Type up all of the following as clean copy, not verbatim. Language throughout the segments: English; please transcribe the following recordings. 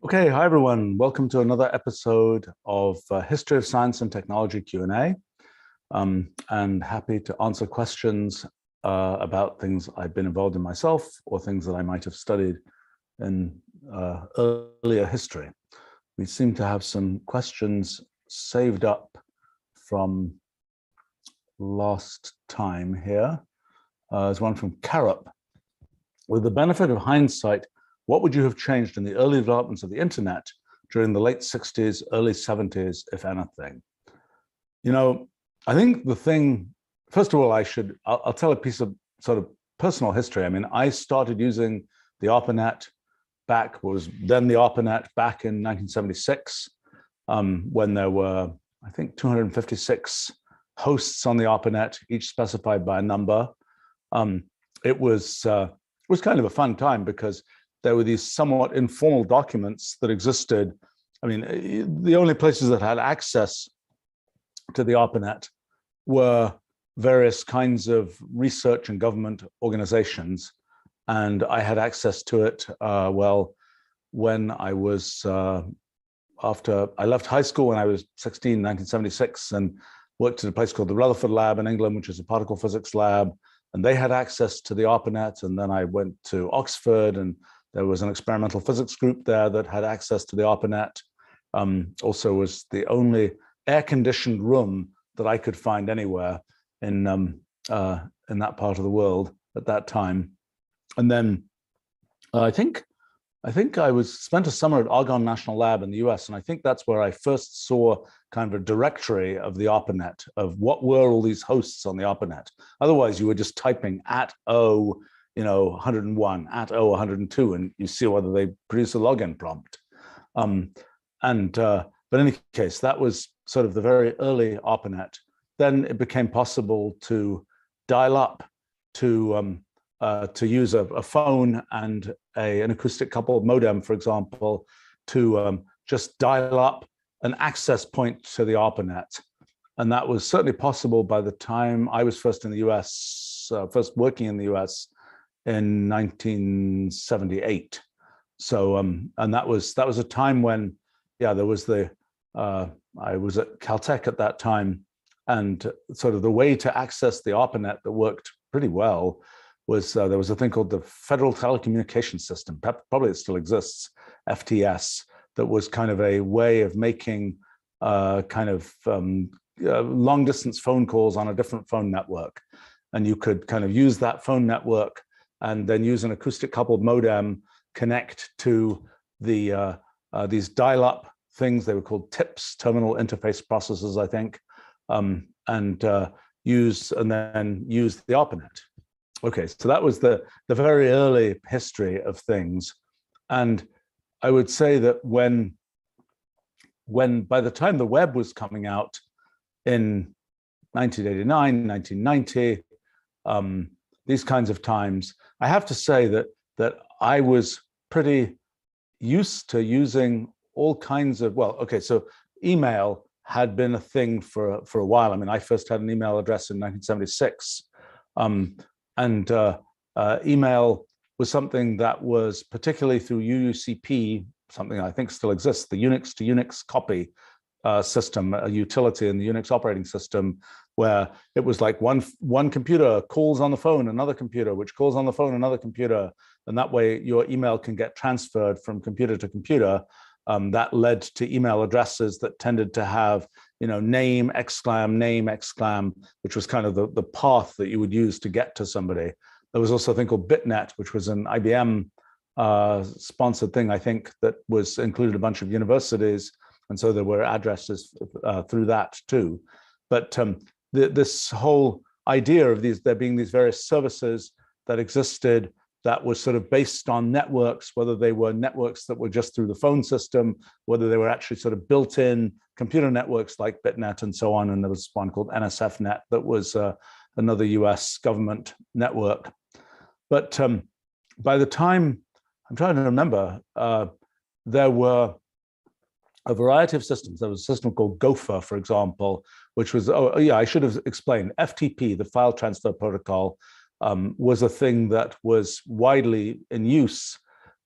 Okay, hi everyone. Welcome to another episode of History of Science and Technology Q&A. And happy to answer questions about things I've been involved in myself or things that I might have studied in earlier history. We seem to have some questions saved up from last time here. There's one from Carup. With the benefit of hindsight, what would you have changed in the early developments of the internet during the late 60s, early 70s, if anything? You know, I think the thing, first of all, I'll tell a piece of sort of personal history. I mean, I started using the ARPANET back in 1976, when there were, I think, 256 hosts on the ARPANET, each specified by a number. It was kind of a fun time because there were these somewhat informal documents that existed. I mean, the only places that had access to the ARPANET were various kinds of research and government organizations. And I had access to it, when I was, after I left high school when I was 16, 1976, and worked at a place called the Rutherford Lab in England, which is a particle physics lab. And they had access to the ARPANET. And then I went to Oxford, and there was an experimental physics group there that had access to the ARPANET. Also was the only air-conditioned room that I could find anywhere in that part of the world at that time. And then I think I spent a summer at Argonne National Lab in the US, and I think that's where I first saw kind of a directory of the ARPANET, of what were all these hosts on the ARPANET. Otherwise, you were just typing at 101, at 102, and you see whether they produce a login prompt. But in any case, that was sort of the very early ARPANET. Then it became possible to dial up to use a phone and an acoustic coupled modem, for example, to just dial up an access point to the ARPANET. And that was certainly possible by the time I was first in the US, first working in the US in 1978. So, and that was a time when, there was I was at Caltech at that time, and sort of the way to access the ARPANET that worked pretty well was there was a thing called the Federal Telecommunications System, probably it still exists, FTS, that was kind of a way of making long distance phone calls on a different phone network. And you could kind of use that phone network and then use an acoustic coupled modem, connect to the these dial-up things. They were called TIPS, terminal interface processors, I think, and then use the ARPANET. Okay, so that was the very early history of things. And I would say that when by the time the web was coming out in 1989, 1990, these kinds of times, I have to say that I was pretty used to using all kinds of, so email had been a thing for a while. I mean, I first had an email address in 1976. Email was something that was particularly through UUCP, something I think still exists, the Unix to Unix copy system, a utility in the Unix operating system, where it was like one computer calls on the phone another computer, which calls on the phone another computer, and that way your email can get transferred from computer to computer. That led to email addresses that tended to have, name, exclam, which was kind of the path that you would use to get to somebody. There was also a thing called BitNet, which was an IBM sponsored thing, I think, that was included a bunch of universities. And so there were addresses through that too. But this whole idea of there being these various services that existed that was sort of based on networks, whether they were networks that were just through the phone system, whether they were actually sort of built-in computer networks like BitNet and so on. And there was one called NSFNet that was another US government network. But by the time, I'm trying to remember, there were a variety of systems. There was a system called Gopher, for example, which was, I should have explained, FTP, the file transfer protocol, was a thing that was widely in use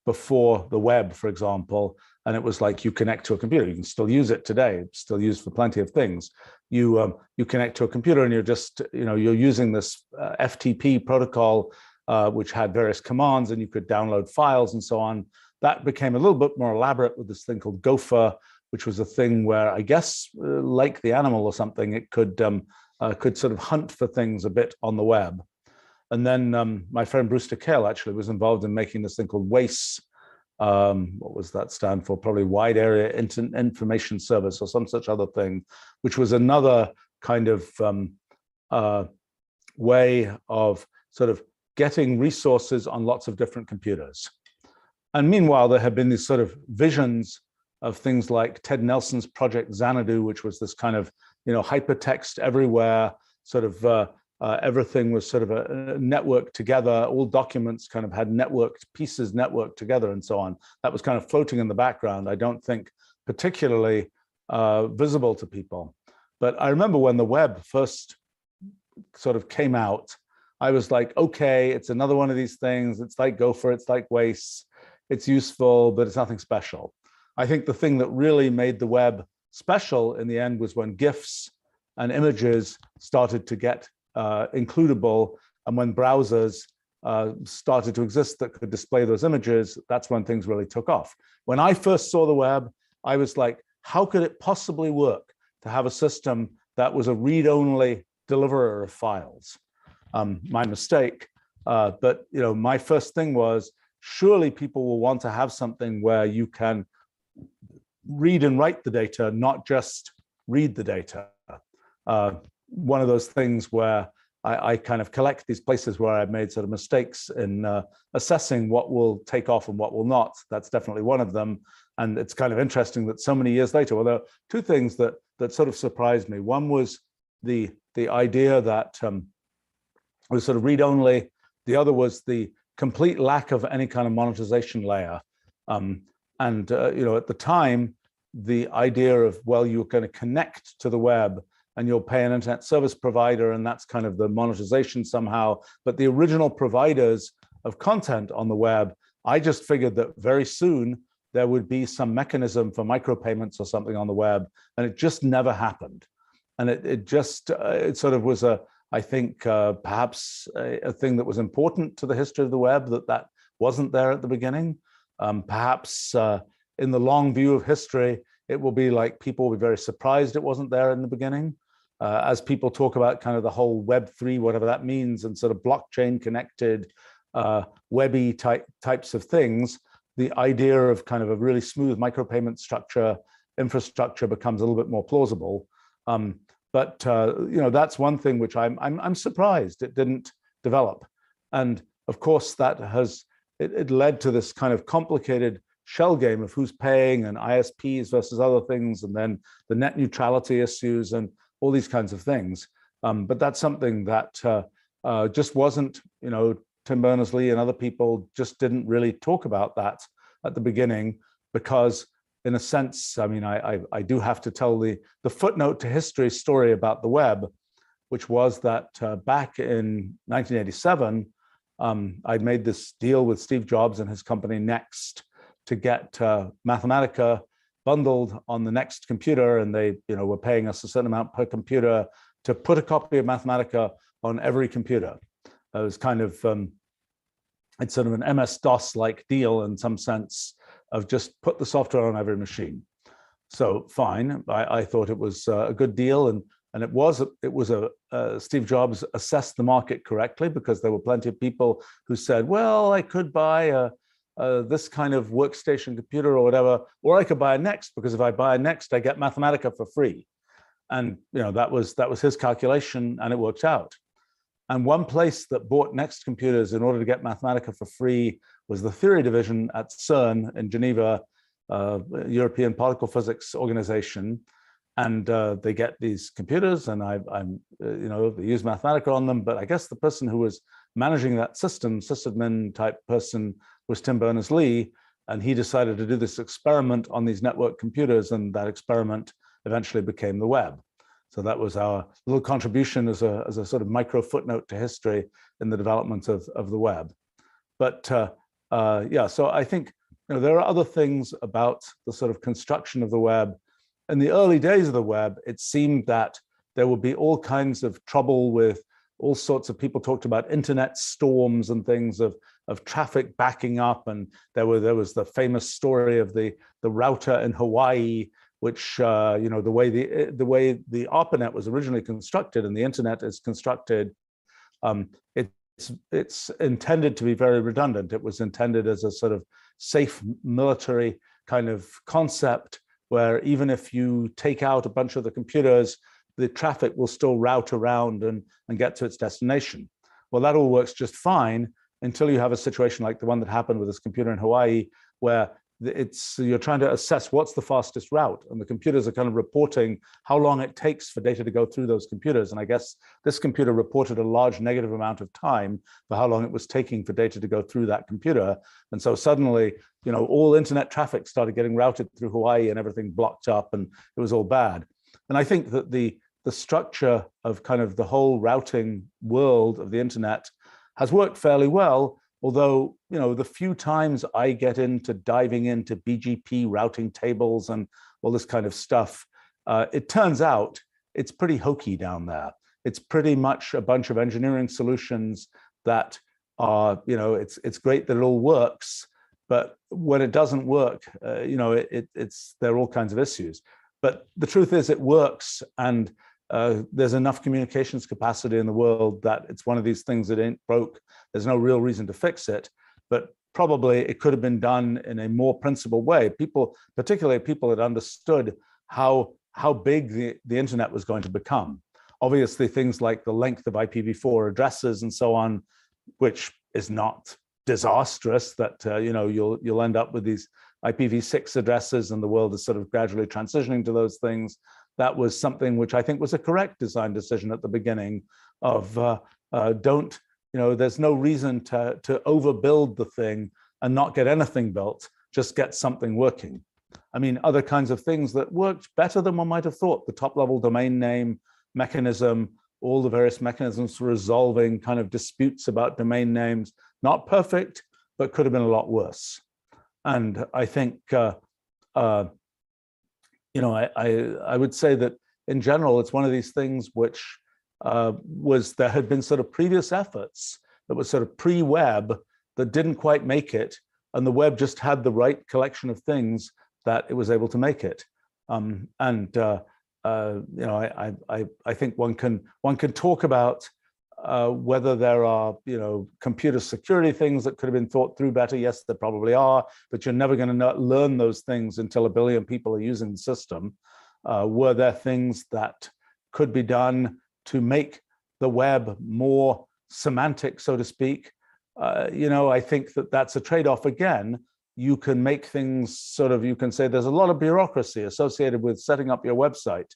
before the web, for example. And it was like you connect to a computer. You can still use it today. It's still used for plenty of things. You connect to a computer and you're just, you're using this FTP protocol, which had various commands, and you could download files and so on. That became a little bit more elaborate with this thing called Gopher, which was a thing where I guess, like the animal or something, it could sort of hunt for things a bit on the web. And then my friend Brewster Kahle actually was involved in making this thing called WAIS. What was that stand for? Probably Wide Area Information Service or some such other thing, which was another kind of way of sort of getting resources on lots of different computers. And meanwhile, there have been these sort of visions of things like Ted Nelson's Project Xanadu, which was this kind of, hypertext everywhere, sort of everything was sort of a network together. All documents kind of had networked pieces networked together and so on. That was kind of floating in the background. I don't think particularly visible to people. But I remember when the web first sort of came out, I was like, okay, it's another one of these things. It's like Gopher, it's like WAIS. It's useful, but it's nothing special. I think the thing that really made the web special in the end was when GIFs and images started to get includable, and when browsers started to exist that could display those images, that's when things really took off. When I first saw the web, I was like, how could it possibly work to have a system that was a read-only deliverer of files? My mistake, but my first thing was, surely people will want to have something where you can read and write the data, not just read the data. One of those things where I kind of collect these places where I've made sort of mistakes in assessing what will take off and what will not. That's definitely one of them. And it's kind of interesting that so many years later, well, there are two things that sort of surprised me. One was the idea that it was sort of read-only. The other was the complete lack of any kind of monetization layer. At the time, the idea of, well, you're going to connect to the web and you'll pay an internet service provider, and that's kind of the monetization somehow. But the original providers of content on the web, I just figured that very soon there would be some mechanism for micropayments or something on the web, and it just never happened. And it sort of was I think perhaps a thing that was important to the history of the web, that wasn't there at the beginning. Perhaps in the long view of history, it will be like people will be very surprised it wasn't there in the beginning. As people talk about kind of the whole Web3, whatever that means, and sort of blockchain connected, webby types of things, the idea of kind of a really smooth micropayment infrastructure becomes a little bit more plausible. But that's one thing which I'm surprised it didn't develop. And of course, that it led to this kind of complicated shell game of who's paying and ISPs versus other things, and then the net neutrality issues and all these kinds of things. But that's something that just wasn't, Tim Berners-Lee and other people just didn't really talk about that at the beginning, because in a sense, I mean, I do have to tell the footnote to history story about the web, which was that back in 1987, I'd made this deal with Steve Jobs and his company Next to get Mathematica bundled on the Next computer, and they were paying us a certain amount per computer to put a copy of Mathematica on every computer. It was kind of it's sort of an MS-DOS like deal in some sense, of just put the software on every machine. So fine, I thought it was a good deal, and it was Steve Jobs assessed the market correctly, because there were plenty of people who said, well, I could buy this kind of workstation computer or whatever, or I could buy a Next, because if I buy a Next, I get Mathematica for free. And that was his calculation, and it worked out. And one place that bought Next computers in order to get Mathematica for free was the theory division at CERN in Geneva, European Particle Physics Organization. And they get these computers, and they use Mathematica on them. But I guess the person who was managing that system, sysadmin type person, was Tim Berners-Lee, and he decided to do this experiment on these network computers, and that experiment eventually became the web. So that was our little contribution as a sort of micro footnote to history in the development of the web. But yeah, so I think there are other things about the sort of construction of the web. In the early days of the web, it seemed that there would be all kinds of trouble with all sorts of people talked about internet storms and things of traffic backing up. And there was the famous story of the router in Hawaii, which the way the ARPANET was originally constructed and the internet is constructed, it's intended to be very redundant. It was intended as a sort of safe military kind of concept where even if you take out a bunch of the computers, the traffic will still route around and get to its destination. Well, that all works just fine until you have a situation like the one that happened with this computer in Hawaii, where you're trying to assess what's the fastest route, and the computers are kind of reporting how long it takes for data to go through those computers. And I guess this computer reported a large negative amount of time for how long it was taking for data to go through that computer. And so suddenly, all internet traffic started getting routed through Hawaii and everything blocked up and it was all bad. And I think that the structure of kind of the whole routing world of the internet has worked fairly well. Although, the few times I get into diving into BGP routing tables and all this kind of stuff, it turns out it's pretty hokey down there. It's pretty much a bunch of engineering solutions that are, it's great that it all works, but when it doesn't work, there are all kinds of issues. But the truth is it works, and there's enough communications capacity in the world that it's one of these things that ain't broke. There's no real reason to fix it, but probably it could have been done in a more principled way. People, particularly people that understood how big the internet was going to become. Obviously, things like the length of IPv4 addresses and so on, which is not disastrous, that you'll end up with these IPv6 addresses, and the world is sort of gradually transitioning to those things. That was something which I think was a correct design decision at the beginning of there's no reason to overbuild the thing and not get anything built, just get something working. I mean, other kinds of things that worked better than one might have thought, the top level domain name mechanism, all the various mechanisms for resolving kind of disputes about domain names, not perfect, but could have been a lot worse. And I think, I would say that in general, it's one of these things which there had been sort of previous efforts that was sort of pre-web that didn't quite make it, and the web just had the right collection of things that it was able to make it. I think one can talk about whether there are, computer security things that could have been thought through better. Yes, there probably are, but you're never going to learn those things until 1 billion people are using the system. Were there things that could be done to make the web more semantic, so to speak? I think that that's a trade-off again. You can make things you can say there's a lot of bureaucracy associated with setting up your website,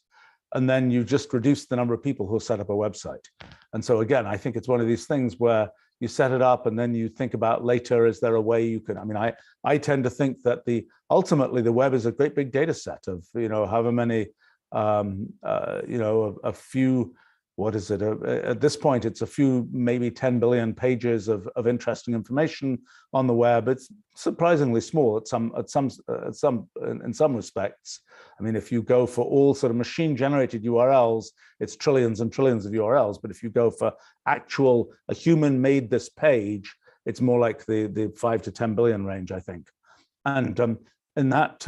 and then you just reduce the number of people who set up a website. And so again, I think it's one of these things where you set it up and then you think about later, is there a way you can, I tend to think that ultimately the web is a great big data set of, however many, a few, what is it? At this point, it's a few, maybe 10 billion pages of interesting information on the web. It's surprisingly small in some respects. I mean, if you go for all sort of machine-generated URLs, it's trillions and trillions of URLs. But if you go for a human made this page, it's more like the 5 to 10 billion range, I think. And in that,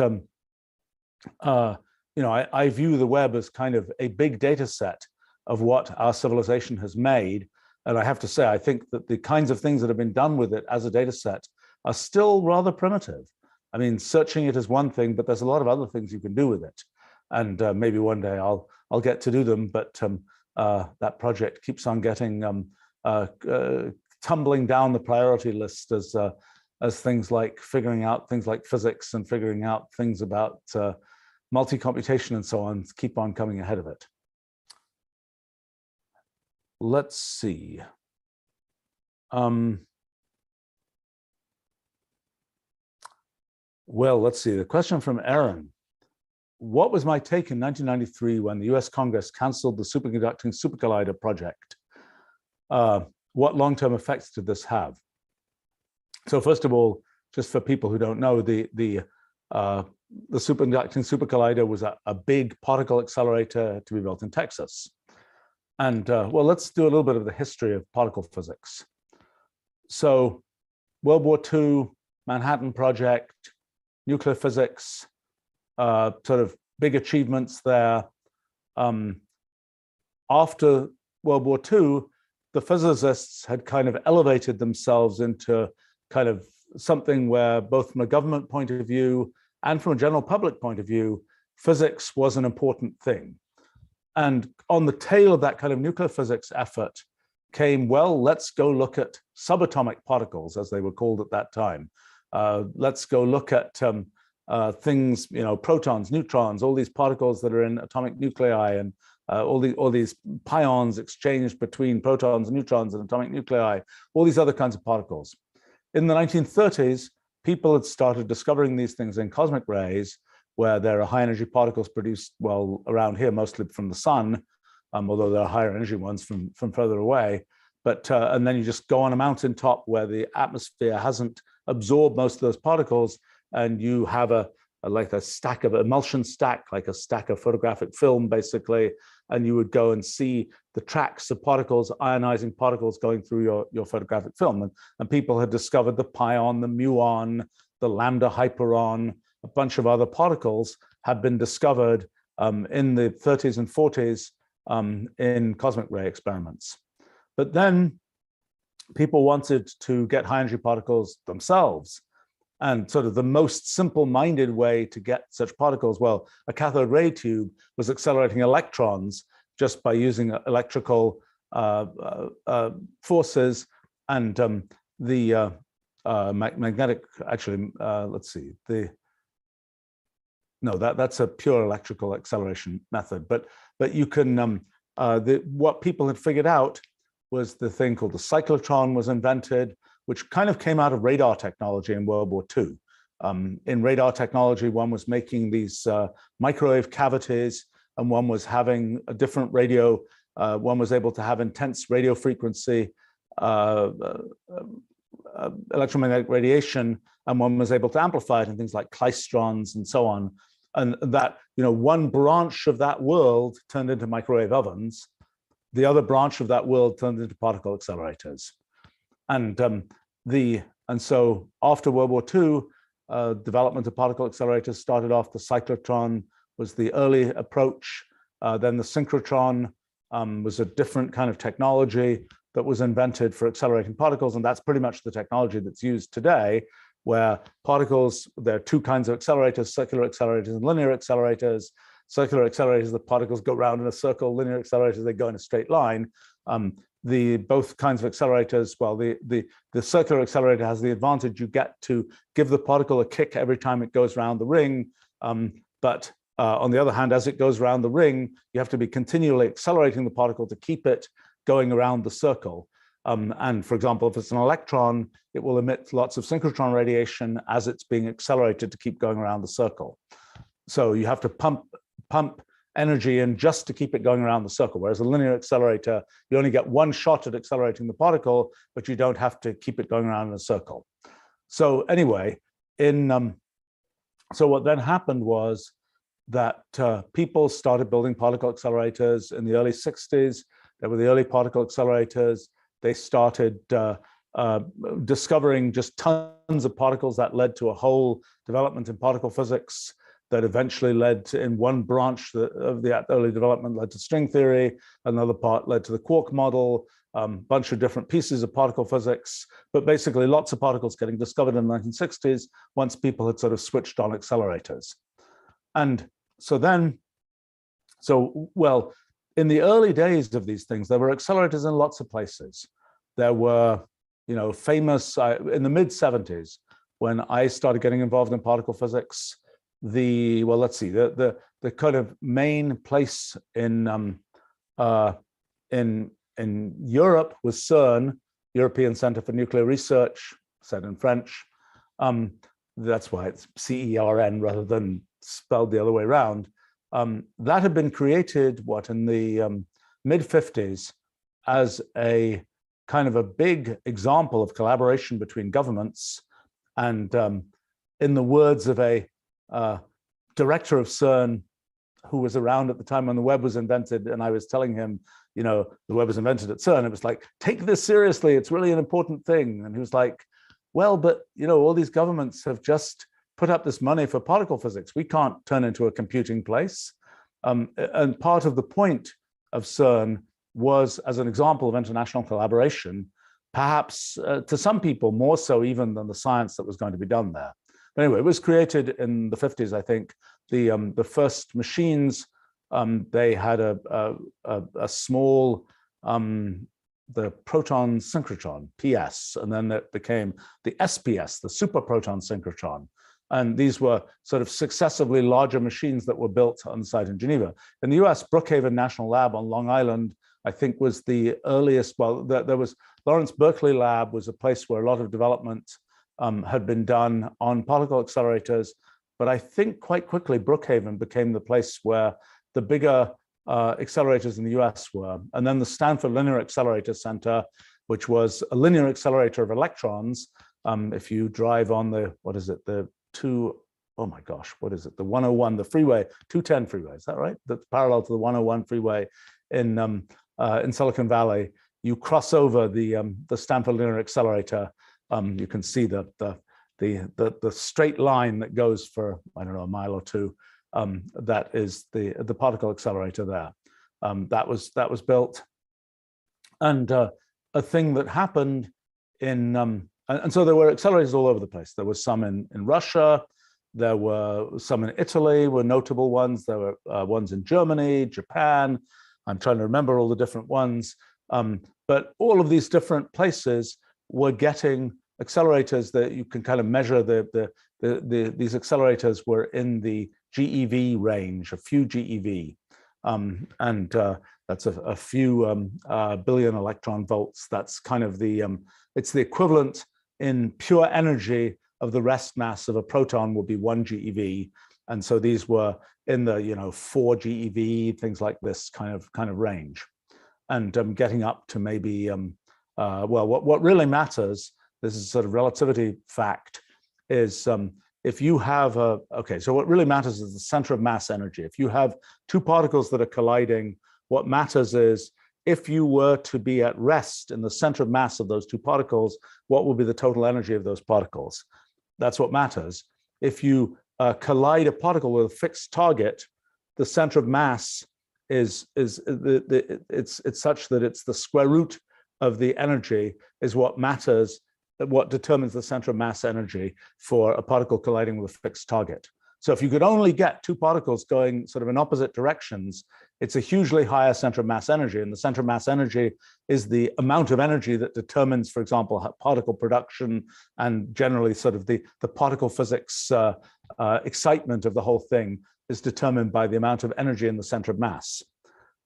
I view the web as kind of a big data set of what our civilization has made. And I have to say, I think that the kinds of things that have been done with it as a data set are still rather primitive. I mean, searching it is one thing, but there's a lot of other things you can do with it. And maybe one day I'll get to do them, but that project keeps on getting tumbling down the priority list as things like figuring out things like physics and figuring out things about multi-computation and so on keep on coming ahead of it. Let's see. Well, let's see. The question from Aaron. What was my take in 1993 when the US Congress canceled the Superconducting Super Collider project? What long-term effects did this have? So first of all, just for people who don't know, the Superconducting Super Collider was a big particle accelerator to be built in Texas. And well, let's do a little bit of the history of particle physics. So World War II, Manhattan Project, nuclear physics, sort of big achievements there. After World War II, the physicists had kind of elevated themselves into kind of something where both from a government point of view and from a general public point of view, physics was an important thing. And on the tail of that kind of nuclear physics effort came, well, let's go look at subatomic particles, as they were called at that time. Let's go look at things, protons, neutrons, all these particles that are in atomic nuclei, and all these pions exchanged between protons and neutrons and atomic nuclei, all these other kinds of particles. In the 1930s, people had started discovering these things in cosmic rays, where there are high energy particles produced, well, around here, mostly from the sun, although there are higher energy ones from further away. But and then you just go on a mountaintop where the atmosphere hasn't absorbed most of those particles, and you have like a stack of emulsion stack, like a stack of photographic film, basically, and you would go and see the tracks of particles, ionizing particles going through your photographic film. And people had discovered the pion, the muon, the lambda hyperon, a bunch of other particles had been discovered in the 30s and 40s in cosmic ray experiments. But then people wanted to get high energy particles themselves. And sort of the most simple-minded way to get such particles, well, a cathode ray tube was accelerating electrons just by using electrical forces, and the magnetic, actually, let's see, that's a pure electrical acceleration method. But you can, what people had figured out was the thing called the cyclotron was invented, which kind of came out of radar technology in World War II. In radar technology, one was making these microwave cavities, and one was having a different radio. One was able to have intense radio frequency electromagnetic radiation, and one was able to amplify it in things like klystrons and so on. And that, one branch of that world turned into microwave ovens. The other branch of that world turned into particle accelerators. And so after World War II, development of particle accelerators started off. The cyclotron was the early approach. Then the synchrotron was a different kind of technology that was invented for accelerating particles, and that's pretty much the technology that's used today, where particles, there are two kinds of accelerators, circular accelerators and linear accelerators. Circular accelerators, the particles go around in a circle. Linear accelerators, they go in a straight line. Both kinds of accelerators, well, the circular accelerator has the advantage you get to give the particle a kick every time it goes around the ring. But on the other hand, as it goes around the ring, you have to be continually accelerating the particle to keep it going around the circle. And for example, if it's an electron, it will emit lots of synchrotron radiation as it's being accelerated to keep going around the circle. So you have to pump energy in just to keep it going around the circle. Whereas a linear accelerator, you only get one shot at accelerating the particle, but you don't have to keep it going around in a circle. So anyway, so what then happened was that people started building particle accelerators in the early 60s. There were the early particle accelerators. They started discovering just tons of particles that led to a whole development in particle physics that eventually led to, in one branch of the early development, led to string theory. Another part led to the quark model, bunch of different pieces of particle physics, but basically lots of particles getting discovered in the 1960s once people had sort of switched on accelerators. And well, in the early days of these things, there were accelerators in lots of places. There were, famous, in the mid 70s, when I started getting involved in particle physics, the kind of main place in Europe was CERN, European Center for Nuclear Research, said in French. That's why it's CERN rather than spelled the other way around. That had been created, in the mid 50s as a kind of a big example of collaboration between governments And in the words of a director of CERN who was around at the time when the web was invented, and I was telling him, you know, the web was invented at CERN, it was like, take this seriously, it's really an important thing. And he was like, well, but, you know, all these governments have just put up this money for particle physics. We can't turn into a computing place. And part of the point of CERN was, as an example of international collaboration, perhaps to some people more so even than the science that was going to be done there. But anyway, it was created in the 50s, I think. The first machines, they had a small, the proton synchrotron, PS, and then it became the SPS, the super proton synchrotron. And these were sort of successively larger machines that were built on the site in Geneva. In the US, Brookhaven National Lab on Long Island, I think, was the earliest. Well, there was Lawrence Berkeley Lab, was a place where a lot of development had been done on particle accelerators. But I think quite quickly, Brookhaven became the place where the bigger accelerators in the US were. And then the Stanford Linear Accelerator Center, which was a linear accelerator of electrons. If you drive on the, what is it, the oh my gosh, what is it? The 101, the freeway, 210 freeway, is that right? That's parallel to the 101 freeway in Silicon Valley. You cross over the Stanford Linear Accelerator. You can see the straight line that goes for, I don't know, a mile or two. That is the particle accelerator there. That was built, and a thing that happened in and so there were accelerators all over the place. There was some in Russia. There were some in Italy, were notable ones. There were ones in Germany, Japan. I'm trying to remember all the different ones. But all of these different places were getting accelerators that you can kind of measure. These accelerators were in the GeV range, a few GeV. And that's a few billion electron volts. That's kind of it's the equivalent in pure energy of the rest mass of a proton would be 1 GeV. And so these were in the 4 GeV, things like this kind of range. And getting up to maybe, well, what really matters, this is sort of relativity fact, is if you have okay, so what really matters is the center of mass energy. If you have two particles that are colliding, what matters is if you were to be at rest in the center of mass of those two particles, what will be the total energy of those particles? That's what matters. If you collide a particle with a fixed target, the center of mass it's such that it's the square root of the energy is what matters, what determines the center of mass energy for a particle colliding with a fixed target. So if you could only get two particles going sort of in opposite directions, it's a hugely higher center of mass energy. And the center of mass energy is the amount of energy that determines, for example, particle production and generally sort of the particle physics excitement of the whole thing is determined by the amount of energy in the center of mass.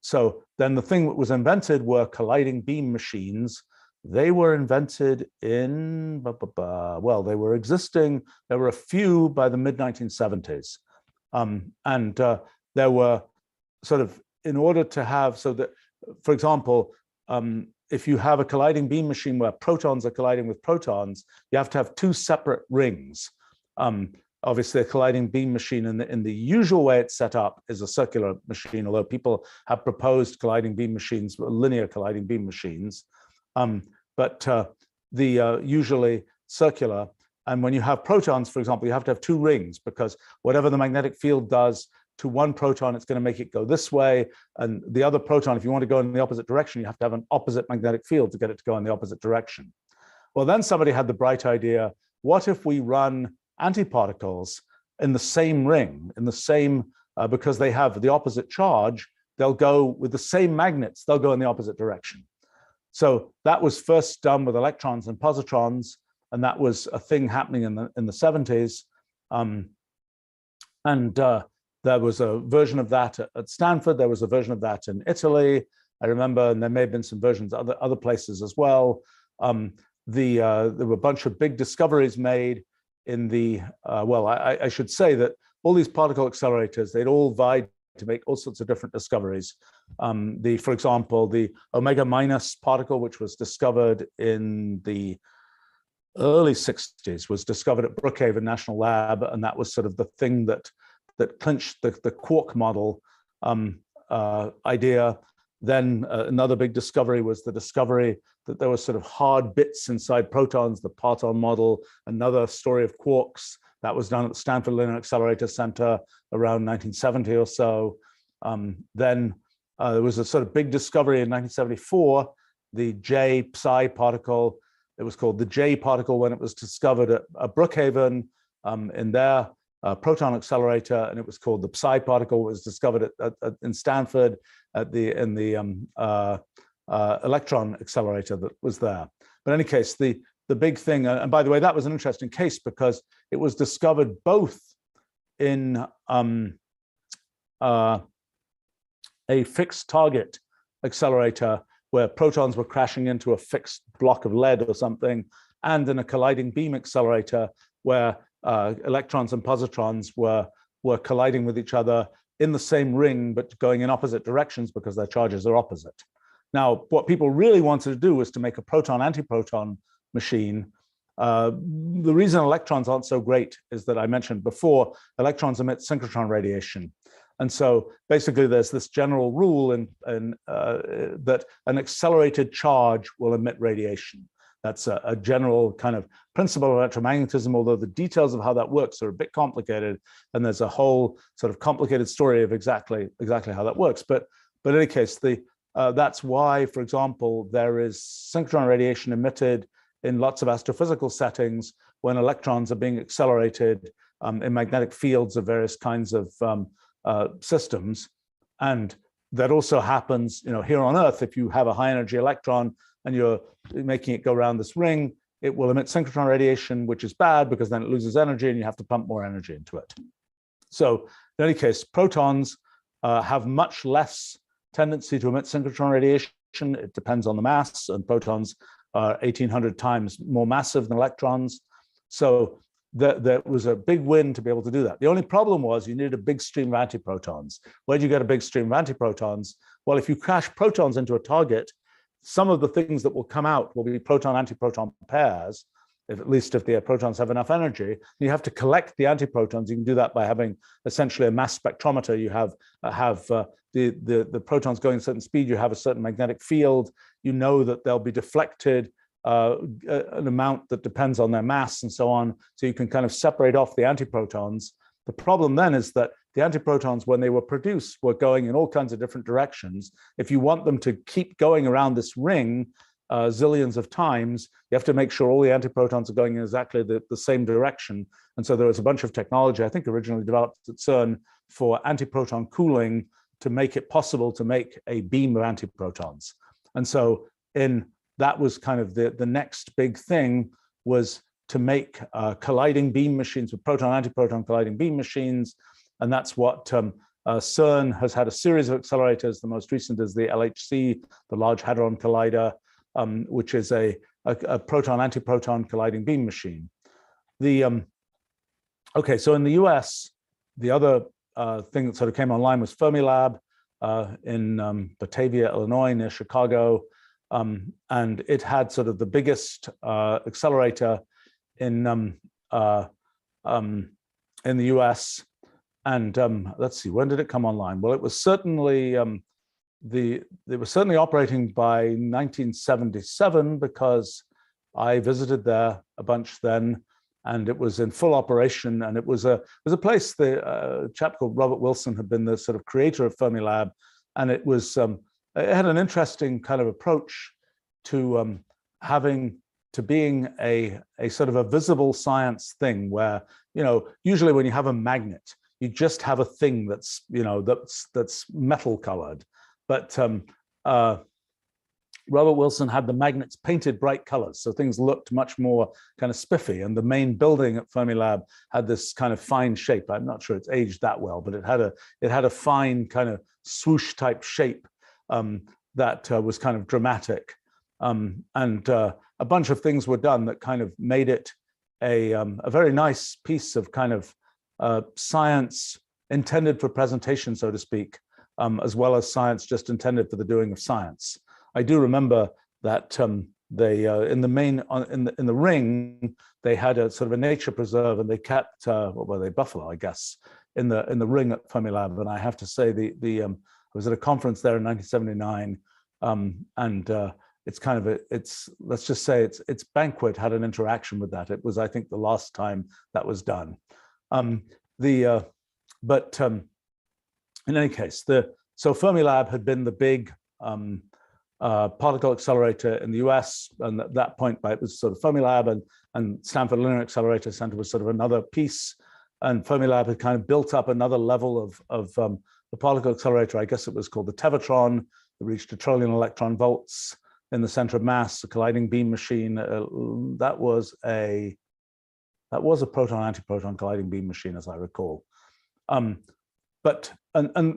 So then the thing that was invented were colliding beam machines. They were invented in, well, they were existing. There were a few by the mid-1970s. And there were sort of, in order to have, so that, for example, if you have a colliding beam machine where protons are colliding with protons, you have to have two separate rings. Obviously, a colliding beam machine in the usual way it's set up is a circular machine, although people have proposed colliding beam machines, linear colliding beam machines. But usually circular. And when you have protons, for example, you have to have two rings because whatever the magnetic field does to one proton, it's going to make it go this way. And the other proton, if you want to go in the opposite direction, you have to have an opposite magnetic field to get it to go in the opposite direction. Well, then somebody had the bright idea, what if we run antiparticles in the same ring, in the same, because they have the opposite charge, they'll go with the same magnets, they'll go in the opposite direction. So that was first done with electrons and positrons, and that was a thing happening in the 70s. There was a version of that at Stanford. There was a version of that in Italy, I remember, and there may have been some versions other places as well. There were a bunch of big discoveries made in the, well, I should say that all these particle accelerators, they'd all vied to make all sorts of different discoveries. For example, the omega minus particle, which was discovered in the early 60s was discovered at Brookhaven National Lab, and that was sort of the thing that clinched the quark model idea. Then another big discovery was the discovery that there were sort of hard bits inside protons, the parton model, another story of quarks. That was done at the Stanford Linear Accelerator Center around 1970 or so. Then there was a sort of big discovery in 1974, the J psi particle. It was called the J particle when it was discovered at Brookhaven in their proton accelerator, and it was called the psi particle. It was discovered in Stanford in the electron accelerator that was there. But in any case, the big thing, and by the way, that was an interesting case because it was discovered both in a fixed target accelerator where protons were crashing into a fixed block of lead or something, and in a colliding beam accelerator where electrons and positrons were colliding with each other in the same ring, but going in opposite directions because their charges are opposite. Now, what people really wanted to do was to make a proton-antiproton machine. The reason electrons aren't so great is that I mentioned before, electrons emit synchrotron radiation. And so basically there's this general rule that an accelerated charge will emit radiation. That's a general kind of principle of electromagnetism, although the details of how that works are a bit complicated. And there's a whole sort of complicated story of exactly how that works. But in any case, that's why, for example, there is synchrotron radiation emitted in lots of astrophysical settings when electrons are being accelerated in magnetic fields of various kinds of systems. And that also happens, here on Earth. If you have a high energy electron and you're making it go around this ring, it will emit synchrotron radiation, which is bad because then it loses energy and you have to pump more energy into it. So in any case, protons have much less tendency to emit synchrotron radiation. It depends on the mass, and protons are 1,800 times more massive than electrons. So there was a big win to be able to do that. The only problem was you needed a big stream of antiprotons. Where do you get a big stream of antiprotons? Well, if you crash protons into a target, some of the things that will come out will be proton-antiproton pairs, at least if the protons have enough energy. You have to collect the antiprotons. You can do that by having essentially a mass spectrometer. You have the protons going at a certain speed. You have a certain magnetic field. You know that they'll be deflected an amount that depends on their mass and so on. So you can kind of separate off the antiprotons. The problem then is that the antiprotons, when they were produced, were going in all kinds of different directions. If you want them to keep going around this ring zillions of times, you have to make sure all the antiprotons are going in exactly the same direction. And so there was a bunch of technology, I think originally developed at CERN, for antiproton cooling to make it possible to make a beam of antiprotons. And so that was kind of the next big thing, was to make colliding beam machines with proton-antiproton colliding beam machines. And that's what CERN has had a series of accelerators. The most recent is the LHC, the Large Hadron Collider, which is a proton-antiproton colliding beam machine. Okay, so in the US, the other thing that sort of came online was Fermilab in Batavia, Illinois, near Chicago. And it had sort of the biggest accelerator in the US. And let's see, when did it come online? Well, it was certainly they were certainly operating by 1977, because I visited there a bunch then, and it was in full operation. And it was a place, a chap called Robert Wilson had been the sort of creator of Fermilab, and it was it had an interesting kind of approach to being a sort of a visible science thing, where usually when you have a magnet, you just have a thing that's that's metal colored. But Robert Wilson had the magnets painted bright colors, so things looked much more kind of spiffy. And the main building at Fermilab had this kind of fine shape. I'm not sure it's aged that well, but it had a fine kind of swoosh type shape that was kind of dramatic. And a bunch of things were done that kind of made it a very nice piece of kind of science intended for presentation, so to speak, as well as science just intended for the doing of science. I do remember that in the main in the ring they had a sort of a nature preserve, and they kept what were they, buffalo, I guess, in the ring at Fermilab. And I have to say I was at a conference there in 1979, and it's kind of let's just say its banquet had an interaction with that. It was, I think, the last time that was done. In any case, so Fermilab had been the big particle accelerator in the US, and at that point, it was sort of Fermilab and Stanford Linear Accelerator Center was sort of another piece, and Fermilab had kind of built up another level of the particle accelerator. I guess it was called the Tevatron. It reached 1 trillion electron volts in the center of mass, a colliding beam machine. That was a proton-antiproton colliding beam machine, as I recall. But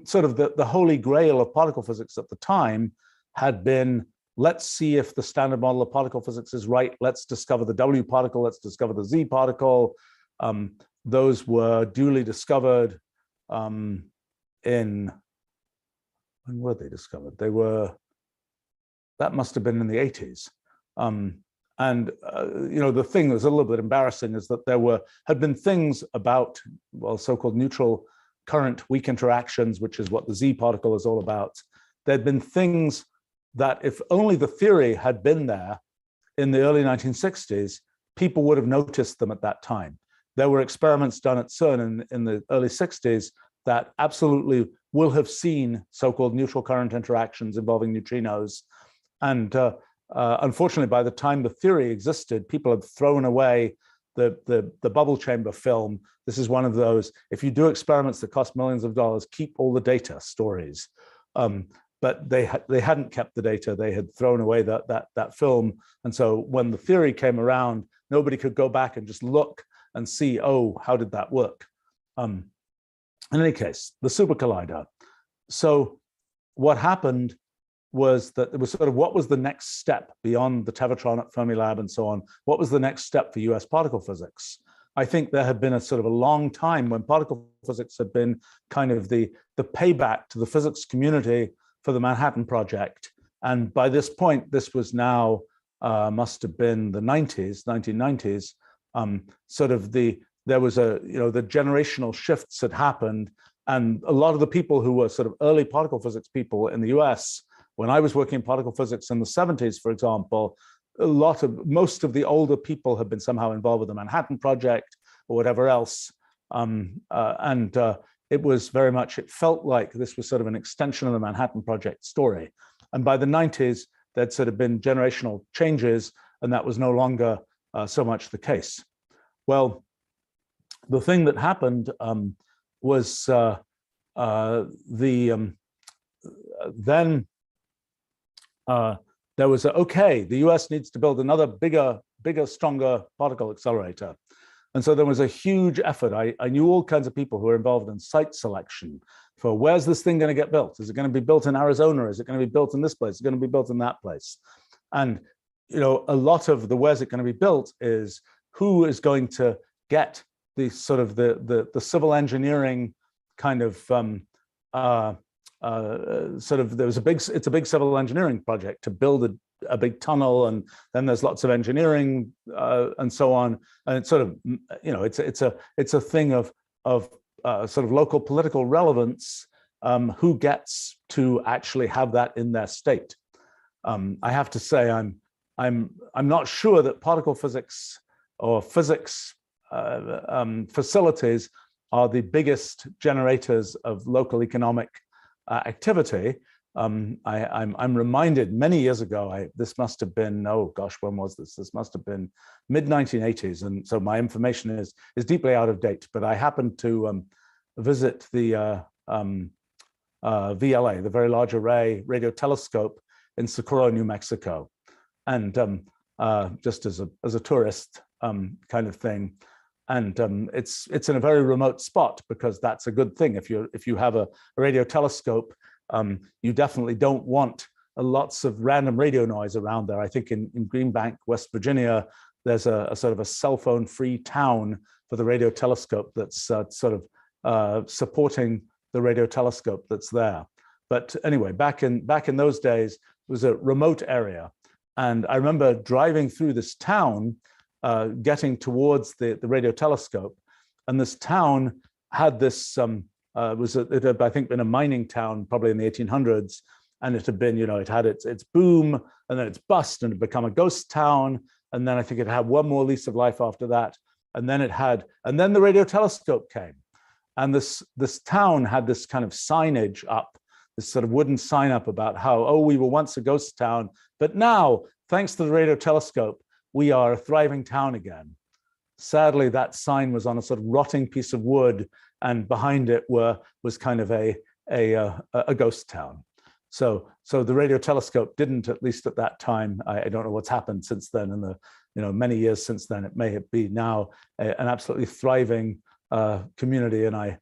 sort of the holy grail of particle physics at the time had been, let's see if the standard model of particle physics is right. Let's discover the W particle. Let's discover the Z particle. Those were duly discovered when were they discovered? That must have been in the 80s. The thing that was a little bit embarrassing is that there had been things about, well, so-called neutral current weak interactions, which is what the Z particle is all about. There'd been things that if only the theory had been there in the early 1960s, people would have noticed them at that time. There were experiments done at CERN in the early 60s that absolutely will have seen so-called neutral current interactions involving neutrinos. And unfortunately, by the time the theory existed, people had thrown away the bubble chamber film. This is one of those, if you do experiments that cost millions of dollars, keep all the data stories. But they hadn't kept the data. They had thrown away that film. And so when the theory came around, nobody could go back and just look and see, oh, how did that work? In any case, the Super Collider. So what happened was that it was sort of, what was the next step beyond the Tevatron at Fermilab and so on? What was the next step for US particle physics? I think there had been a sort of a long time when particle physics had been kind of the payback to the physics community for the Manhattan Project. And by this point, this was now, must have been the 1990s, there was the generational shifts had happened. And a lot of the people who were sort of early particle physics people in the US, when I was working in particle physics in the 70s, for example, most of the older people have been somehow involved with the Manhattan Project or whatever else. It was very much, it felt like this was sort of an extension of the Manhattan Project story. And by the 90s, there'd sort of been generational changes, and that was no longer so much the case. Well, the thing that happened was then there was okay, the US needs to build another bigger, stronger particle accelerator. And so there was a huge effort. I knew all kinds of people who were involved in site selection for where's this thing going to get built? Is it going to be built in Arizona? Is it going to be built in this place? Is it going to be built in that place? And a lot of the where's it going to be built is who is going to get the sort of the civil engineering kind of it's a big civil engineering project to build a big tunnel, and then there's lots of engineering and so on, and it's sort of it's a thing of sort of local political relevance, who gets to actually have that in their state. I have to say I'm not sure that particle physics or physics facilities are the biggest generators of local economic activity. I'm reminded many years ago, this must have been, oh gosh, when was this? This must have been mid-1980s. And so my information is deeply out of date, but I happened to visit the VLA, the Very Large Array Radio Telescope in Socorro, New Mexico. And just as a tourist kind of thing. And it's in a very remote spot, because that's a good thing. If you have a radio telescope, you definitely don't want lots of random radio noise around there. I think in Greenbank, West Virginia, there's a sort of a cell phone free town for the radio telescope that's sort of supporting the radio telescope that's there. But anyway, back in those days, it was a remote area. And I remember driving through this town, getting towards the radio telescope, and this town had this, it had, I think, been a mining town probably in the 1800s, and it had been, it had its boom, and then its bust, and it had become a ghost town, and then I think it had one more lease of life after that, and then the radio telescope came, and this town had this kind of signage up, this sort of wooden sign up about how, oh, we were once a ghost town, but now, thanks to the radio telescope, we are a thriving town again. Sadly, that sign was on a sort of rotting piece of wood, and behind it was kind of a ghost town. So the radio telescope didn't, at least at that time, I don't know what's happened since then, in the many years since then, it may be now an absolutely thriving community, and I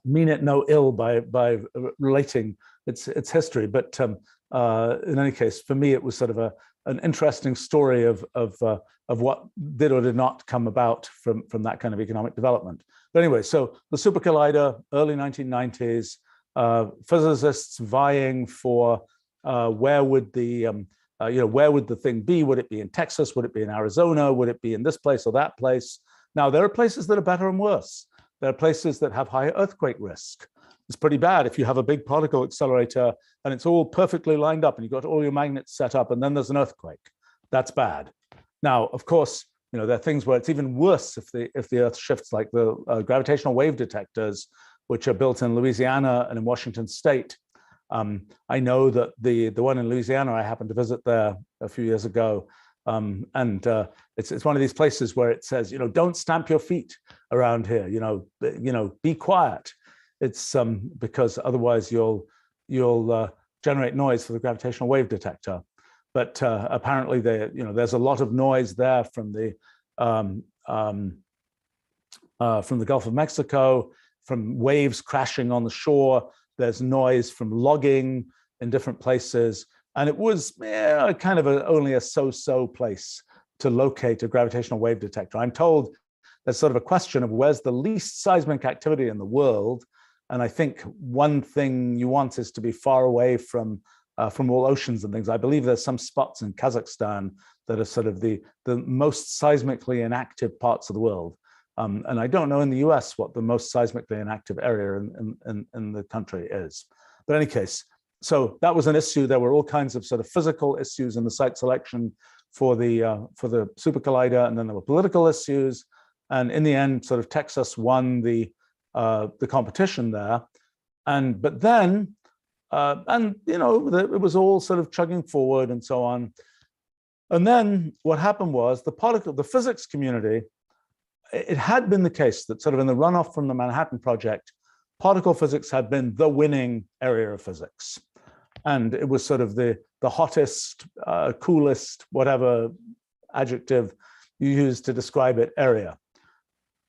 mean it no ill by relating its history, but in any case, for me, it was sort of an interesting story of what did or did not come about from that kind of economic development. But anyway, so the Super Collider, early 1990s, physicists vying for where would the thing be? Would it be in Texas? Would it be in Arizona? Would it be in this place or that place? Now, there are places that are better and worse. There are places that have higher earthquake risk. It's pretty bad if you have a big particle accelerator and it's all perfectly lined up and you've got all your magnets set up and then there's an earthquake. That's bad. Now, of course, there are things where it's even worse if the Earth shifts, like the gravitational wave detectors, which are built in Louisiana and in Washington State. I know that the one in Louisiana, I happened to visit there a few years ago, and it's one of these places where it says, don't stamp your feet around here. Be quiet. It's because otherwise you'll generate noise for the gravitational wave detector. But apparently, there's a lot of noise there from the Gulf of Mexico, from waves crashing on the shore. There's noise from logging in different places, and it was kind of only a so-so place to locate a gravitational wave detector. I'm told there's sort of a question of where's the least seismic activity in the world, and I think one thing you want is to be far away from all oceans and things. I believe there's some spots in Kazakhstan that are sort of the most seismically inactive parts of the world. And I don't know in the US what the most seismically inactive area in the country is. But in any case, so that was an issue. There were all kinds of sort of physical issues in the site selection for the Super Collider, and then there were political issues. And in the end, sort of Texas won the competition there. But then, it was all sort of chugging forward and so on. And then what happened was the physics community, it had been the case that sort of in the runoff from the Manhattan Project, particle physics had been the winning area of physics. And it was sort of the hottest, coolest, whatever adjective you use to describe it, area.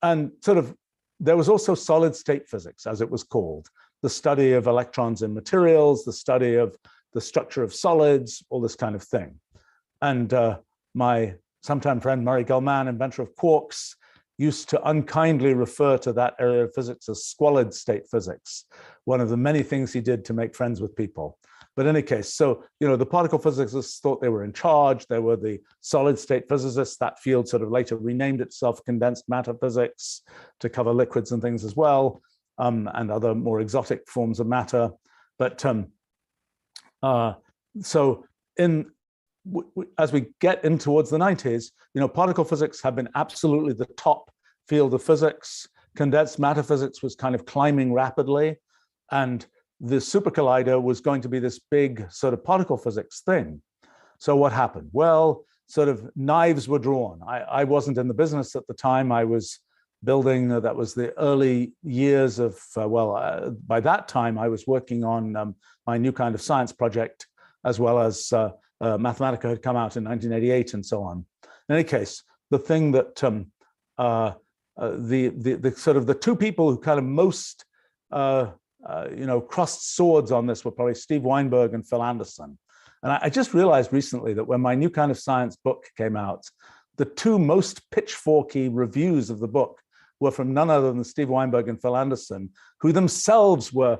And sort of, there was also solid state physics, as it was called, the study of electrons in materials, the study of the structure of solids, all this kind of thing. And my sometime friend Murray Gell-Mann, inventor of quarks, used to unkindly refer to that area of physics as squalid state physics, one of the many things he did to make friends with people. But in any case, so, the particle physicists thought they were in charge. There were the solid state physicists. That field sort of later renamed itself condensed matter physics to cover liquids and things as well, and other more exotic forms of matter. But so as we get in towards the 90s, particle physics have been absolutely the top field of physics. Condensed matter physics was kind of climbing rapidly, and the Super Collider was going to be this big sort of particle physics thing. So what happened? Well, sort of knives were drawn. I wasn't in the business at the time. I was building, that was the early years of, by that time I was working on my new kind of science project, as well as Mathematica had come out in 1988 and so on. In any case, the thing that the sort of the two people who kind of most crossed swords on this were probably Steve Weinberg and Phil Anderson. And I just realized recently that when my new kind of science book came out, the two most pitchforky reviews of the book were from none other than Steve Weinberg and Phil Anderson, who themselves were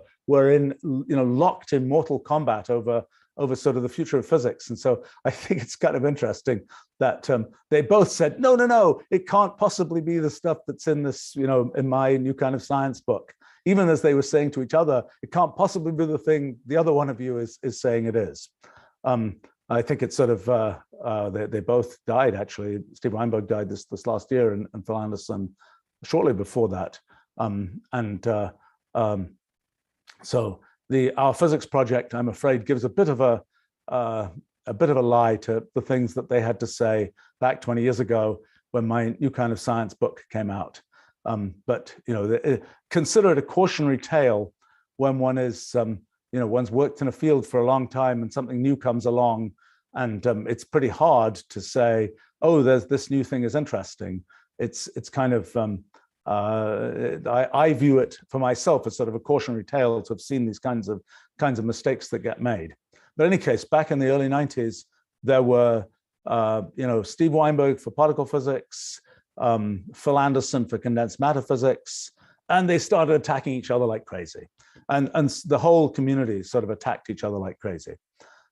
in locked in mortal combat over over sort of the future of physics. And so I think it's kind of interesting that they both said, no, no, no, it can't possibly be the stuff that's in this, in my new kind of science book. Even as they were saying to each other, it can't possibly be the thing the other one of you is saying it is. I think it's sort of, they both died, actually. Steve Weinberg died this last year, and Phil Anderson shortly before that. So our physics project, I'm afraid, gives a bit of a lie to the things that they had to say back 20 years ago when my new kind of science book came out. But consider it a cautionary tale when one is, one's worked in a field for a long time and something new comes along, and it's pretty hard to say, oh, this new thing is interesting. It's kind of, I view it for myself as sort of a cautionary tale to have seen these kinds of mistakes that get made. But in any case, back in the early 90s, there were, Steve Weinberg for particle physics, Phil Anderson for condensed matter physics, and they started attacking each other like crazy. And the whole community sort of attacked each other like crazy.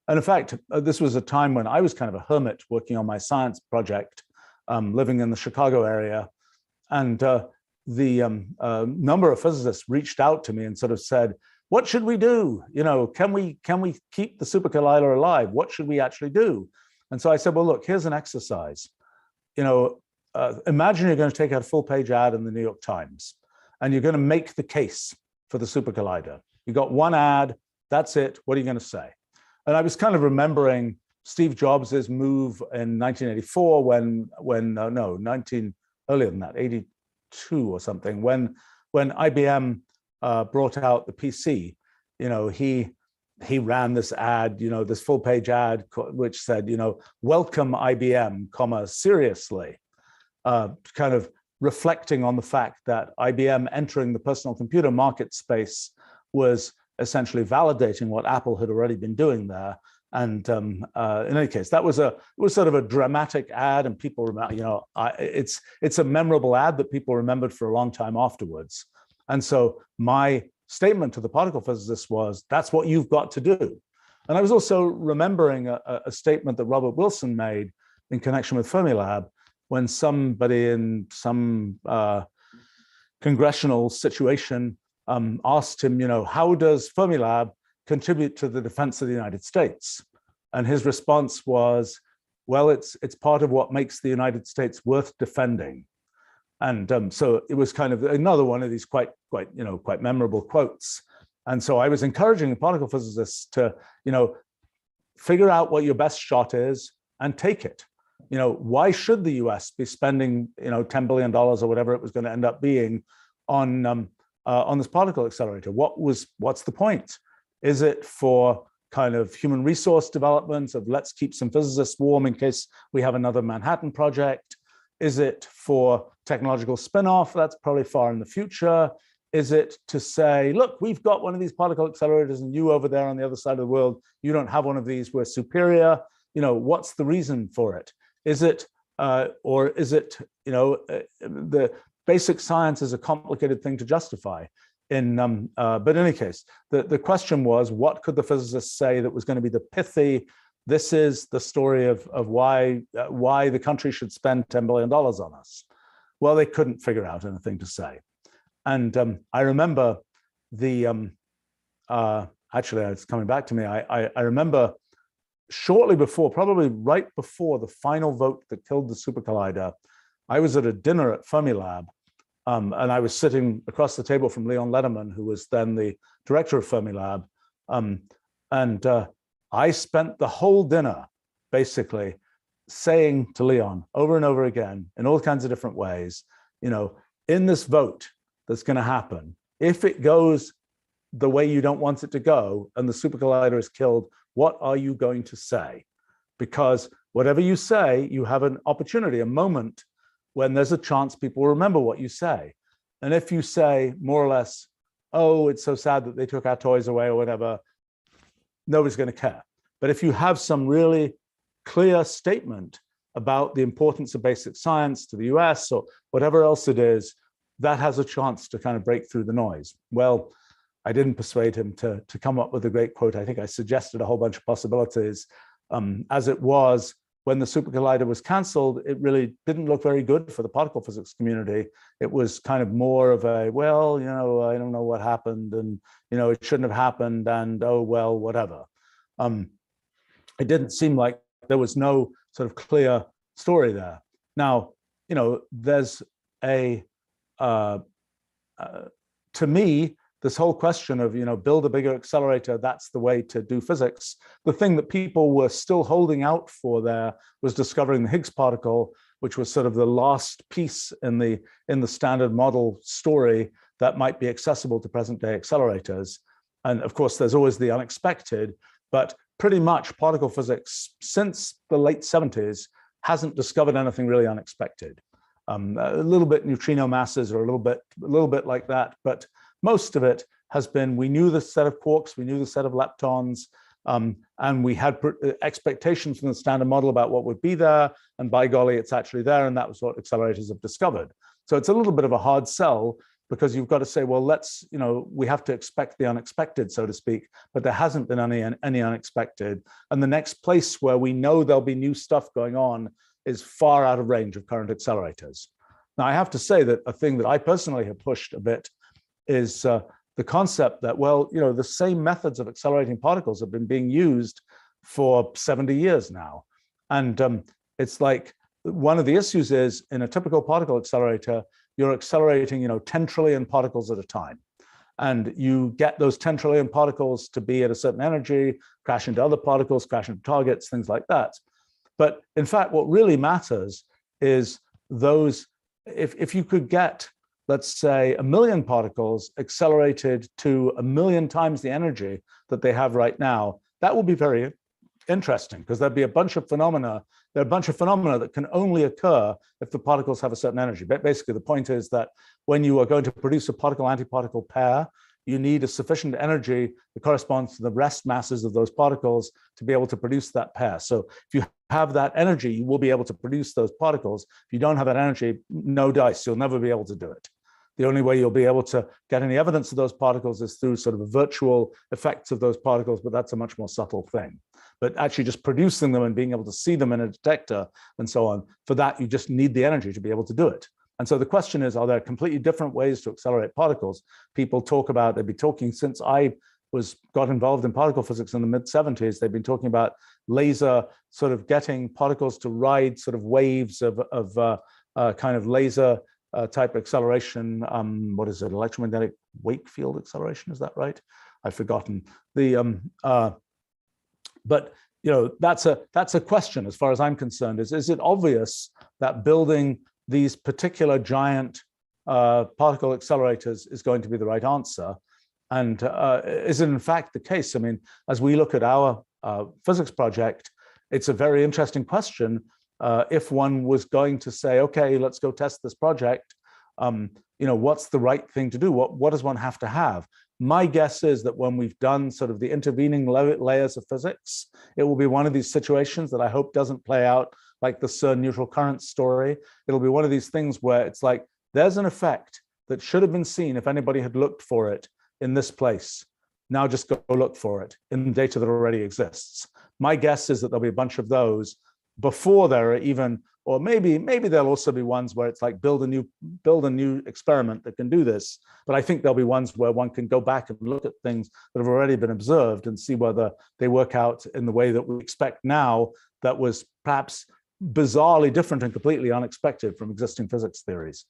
And in fact, this was a time when I was kind of a hermit working on my science project, living in the Chicago area. And the number of physicists reached out to me and sort of said, what should we do? Can we keep the Super Collider alive? What should we actually do? And so I said, well, look, here's an exercise. Imagine you're going to take out a full-page ad in the New York Times, and you're going to make the case for the Super Collider. You got one ad, that's it. What are you going to say? And I was kind of remembering Steve Jobs' move in 1984 earlier than that, 82 or something, when IBM brought out the PC. He ran this ad, this full-page ad, which said, welcome IBM, seriously, kind of reflecting on the fact that IBM entering the personal computer market space was essentially validating what Apple had already been doing there. And in any case, it was sort of a dramatic ad, and people remember, it's a memorable ad that people remembered for a long time afterwards. And so my statement to the particle physicists was, that's what you've got to do. And I was also remembering a statement that Robert Wilson made in connection with Fermilab, when somebody in some congressional situation asked him, how does Fermilab contribute to the defense of the United States? And his response was, well, it's part of what makes the United States worth defending. And so it was kind of another one of these quite memorable quotes. And so I was encouraging the particle physicists to, figure out what your best shot is and take it. Why should the US be spending, $10 billion or whatever it was going to end up being on this particle accelerator? What's the point? Is it for kind of human resource development of let's keep some physicists warm in case we have another Manhattan project? Is it for technological spin-off? That's probably far in the future. Is it to say, look, we've got one of these particle accelerators and you over there on the other side of the world, you don't have one of these, we're superior. What's the reason for it? Is it, or is it, the basic science is a complicated thing to justify. But in any case, the question was, what could the physicists say that was going to be the pithy, this is the story of why the country should spend $10 billion on us? Well, they couldn't figure out anything to say. And I remember actually, it's coming back to me, I remember shortly before, probably right before the final vote that killed the Super Collider, I was at a dinner at Fermilab, and I was sitting across the table from Leon Lederman, who was then the director of Fermilab. And I spent the whole dinner basically saying to Leon over and over again, in all kinds of different ways, in this vote that's going to happen, if it goes the way you don't want it to go and the Super Collider is killed, what are you going to say? Because whatever you say, you have an opportunity, a moment when there's a chance people will remember what you say. And if you say more or less, oh, it's so sad that they took our toys away or whatever, nobody's going to care. But if you have some really clear statement about the importance of basic science to the US or whatever else it is, that has a chance to kind of break through the noise. Well, I didn't persuade him to come up with a great quote. I think I suggested a whole bunch of possibilities. As it was, when the Super Collider was canceled, it really didn't look very good for the particle physics community. It was kind of more of a, well, you know, I don't know what happened, and, you know, it shouldn't have happened, and oh, well, whatever. It didn't seem like there was no sort of clear story there. Now, you know, there's a, to me, this whole question of, you know, build a bigger accelerator, that's the way to do physics. The thing that people were still holding out for there was discovering the Higgs particle, which was sort of the last piece in the standard model story that might be accessible to present day accelerators. And of course, there's always the unexpected, but pretty much particle physics since the late 70s hasn't discovered anything really unexpected. A little bit neutrino masses, or a little bit like that, but most of it has been, we knew the set of quarks, we knew the set of leptons, and we had expectations from the standard model about what would be there, and by golly, it's actually there, and that was what accelerators have discovered. So it's a little bit of a hard sell, because you've got to say, well, let's, you know, we have to expect the unexpected, so to speak, but there hasn't been any unexpected. And the next place where we know there'll be new stuff going on is far out of range of current accelerators. Now, I have to say that a thing that I personally have pushed a bit is the concept that, well, you know, the same methods of accelerating particles have been being used for 70 years now. And it's like, one of the issues is, in a typical particle accelerator, you're accelerating, you know, 10 trillion particles at a time. And you get those 10 trillion particles to be at a certain energy, crash into other particles, crash into targets, things like that. But in fact, what really matters is those, if you could get, let's say, 1 million particles accelerated to 1 million times the energy that they have right now, that will be very interesting, because there'd be a bunch of phenomena. There are a bunch of phenomena that can only occur if the particles have a certain energy. But basically, the point is that when you are going to produce a particle-antiparticle pair, you need a sufficient energy that corresponds to the rest masses of those particles to be able to produce that pair. So if you have that energy, you will be able to produce those particles. If you don't have that energy, no dice, you'll never be able to do it. The only way you'll be able to get any evidence of those particles is through sort of virtual effects of those particles, but that's a much more subtle thing. But actually just producing them and being able to see them in a detector and so on, for that, you just need the energy to be able to do it. And so the question is, are there completely different ways to accelerate particles? People talk about, they've been talking since I got involved in particle physics in the mid-70s, they've been talking about laser, sort of getting particles to ride sort of waves of kind of laser type acceleration. What is it? Electromagnetic wake field acceleration, is that right? I've forgotten. But you know, that's a question as far as I'm concerned. Is it obvious that building these particular giant particle accelerators is going to be the right answer? And is it in fact the case? I mean, as we look at our physics project, it's a very interesting question. If one was going to say, okay, let's go test this project, you know, what's the right thing to do? What does one have to have? My guess is that when we've done sort of the intervening layers of physics, it will be one of these situations that I hope doesn't play out like the CERN neutral current story. It'll be one of these things where it's like, there's an effect that should have been seen if anybody had looked for it in this place. Now just go look for it in data that already exists. My guess is that there'll be a bunch of those before there are even, or maybe there'll also be ones where it's like build a new experiment that can do this. But I think there'll be ones where one can go back and look at things that have already been observed and see whether they work out in the way that we expect now, that was perhaps bizarrely different and completely unexpected from existing physics theories.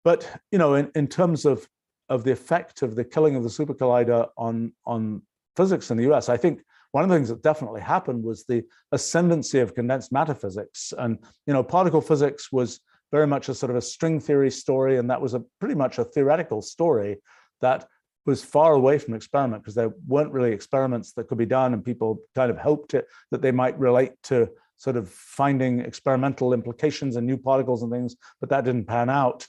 But you know, in terms of the effect of the killing of the Super Collider on physics in the US, I think one of the things that definitely happened was the ascendancy of condensed matter physics. And you know, particle physics was very much a sort of a string theory story, and that was pretty much a theoretical story that was far away from experiment, because there weren't really experiments that could be done, and people kind of hoped that they might relate to sort of finding experimental implications and new particles and things, but that didn't pan out.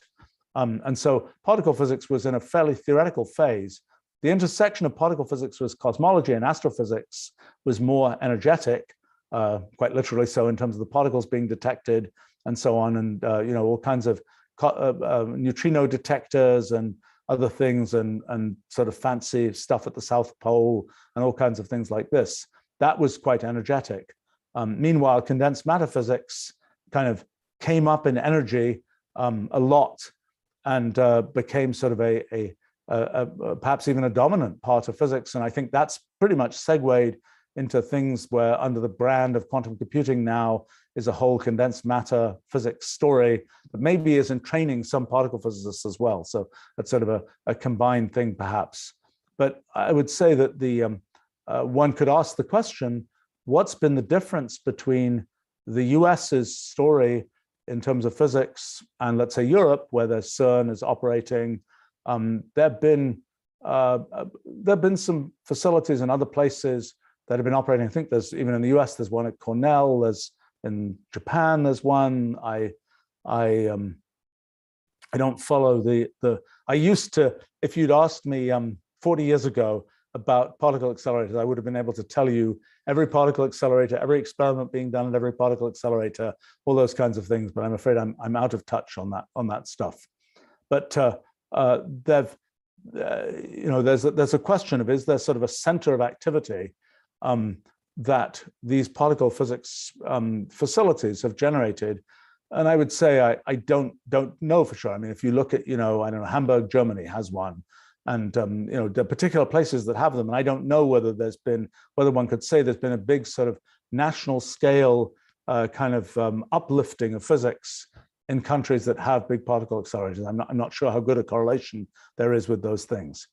And so particle physics was in a fairly theoretical phase. The intersection of particle physics with cosmology and astrophysics was more energetic, quite literally so, in terms of the particles being detected and so on, and you know, all kinds of neutrino detectors and other things and sort of fancy stuff at the South Pole and all kinds of things like this. That was quite energetic. Meanwhile, condensed matter physics kind of came up in energy a lot and became sort of a perhaps even a dominant part of physics. And I think that's pretty much segued into things where under the brand of quantum computing now is a whole condensed matter physics story that maybe is in training some particle physicists as well. So that's sort of a combined thing perhaps. But I would say that the one could ask the question, what's been the difference between the US's story in terms of physics and let's say Europe, where the CERN is operating? There have been some facilities in other places that have been operating. I think there's even in the US, there's one at Cornell. There's in Japan, there's one. I don't follow I used to, if you'd asked me 40 years ago about particle accelerators, I would have been able to tell you every particle accelerator, every experiment being done at every particle accelerator, all those kinds of things. But I'm afraid I'm out of touch on that stuff. But there's a question of, is there sort of a center of activity that these particle physics facilities have generated? And I would say I don't know for sure. I mean, if you look at, I don't know, Hamburg, Germany has one, and the particular places that have them, and I don't know whether one could say there's been a big sort of national scale kind of uplifting of physics in countries that have big particle accelerators. I'm not sure how good a correlation there is with those things.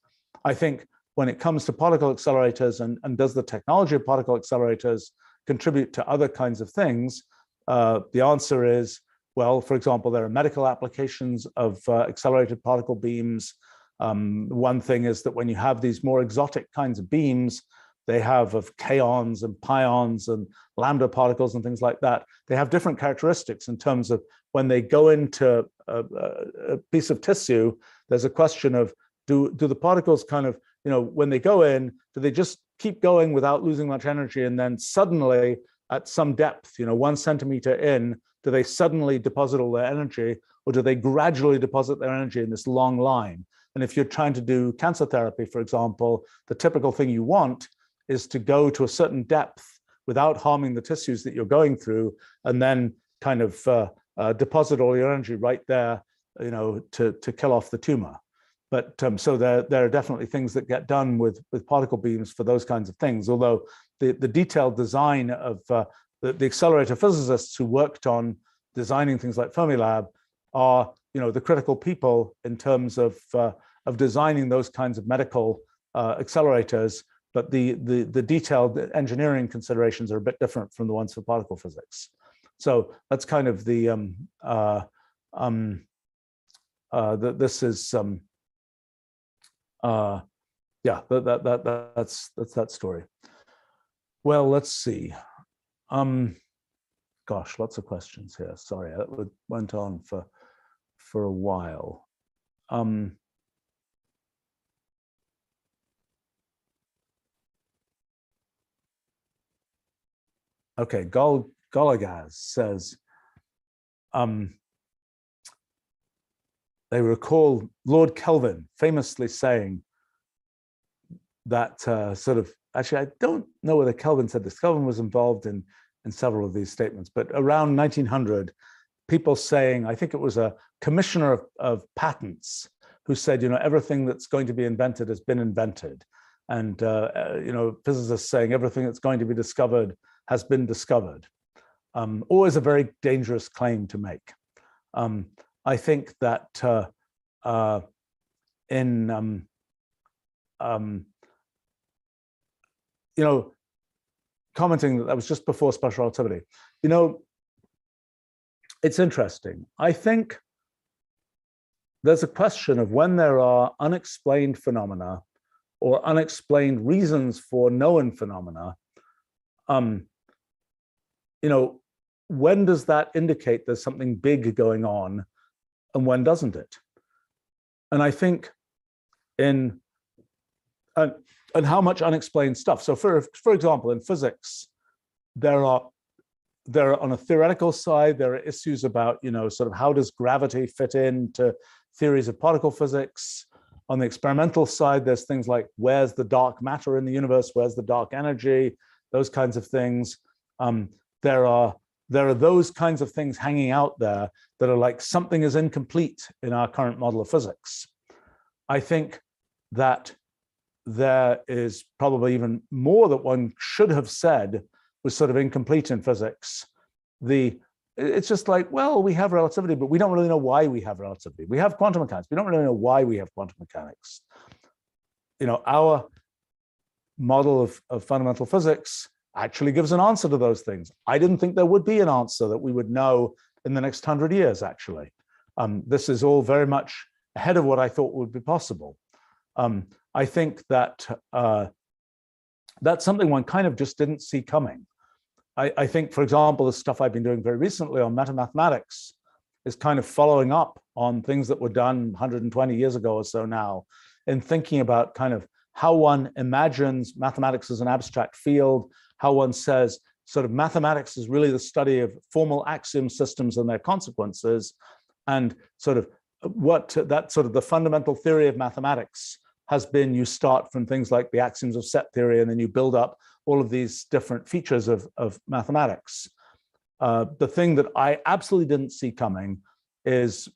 I think when it comes to particle accelerators and does the technology of particle accelerators contribute to other kinds of things, the answer is, well, for example, there are medical applications of accelerated particle beams. One thing is that when you have these more exotic kinds of beams, they have of kaons and pions and lambda particles and things like that, they have different characteristics in terms of when they go into a piece of tissue, there's a question of, do the particles kind of, when they go in, do they just keep going without losing much energy, and then suddenly at some depth, 1 centimeter in, do they suddenly deposit all their energy, or do they gradually deposit their energy in this long line? And if you're trying to do cancer therapy, for example, the typical thing you want is to go to a certain depth without harming the tissues that you're going through, and then kind of deposit all your energy right there, to kill off the tumor. But so there are definitely things that get done with particle beams for those kinds of things. Although the detailed design of the accelerator physicists who worked on designing things like Fermilab are, the critical people in terms of designing those kinds of medical accelerators. But the detailed engineering considerations are a bit different from the ones for particle physics. So that's kind of this is that's that story. Well, let's see. Gosh, lots of questions here. Sorry, that went on for a while. Okay, Golagaz says, they recall Lord Kelvin famously saying that actually, I don't know whether Kelvin said this. Kelvin was involved in several of these statements, but around 1900, people saying, I think it was a commissioner of patents who said, everything that's going to be invented has been invented. And, physicists saying everything that's going to be discovered has been discovered. Always a very dangerous claim to make. I think that commenting that was just before special relativity, it's interesting. I think there's a question of when there are unexplained phenomena or unexplained reasons for known phenomena, when does that indicate there's something big going on, and when doesn't it? And I think and how much unexplained stuff. So for example, in physics, there are on a theoretical side, there are issues about, sort of how does gravity fit into theories of particle physics? On the experimental side, there's things like where's the dark matter in the universe, where's the dark energy, those kinds of things. There are those kinds of things hanging out there that are like something is incomplete in our current model of physics. I think that there is probably even more that one should have said was sort of incomplete in physics. It's just like, well, we have relativity, but we don't really know why we have relativity. We have quantum mechanics. We don't really know why we have quantum mechanics. Our model of fundamental physics actually gives an answer to those things. I didn't think there would be an answer that we would know in the next 100 years, actually. This is all very much ahead of what I thought would be possible. I think that that's something one kind of just didn't see coming. I think, for example, the stuff I've been doing very recently on metamathematics is kind of following up on things that were done 120 years ago or so now, in thinking about kind of how one imagines mathematics as an abstract field, how one says sort of mathematics is really the study of formal axiom systems and their consequences, and sort of what that sort of the fundamental theory of mathematics has been. You start from things like the axioms of set theory, and then you build up all of these different features of mathematics. The thing that I absolutely didn't see coming is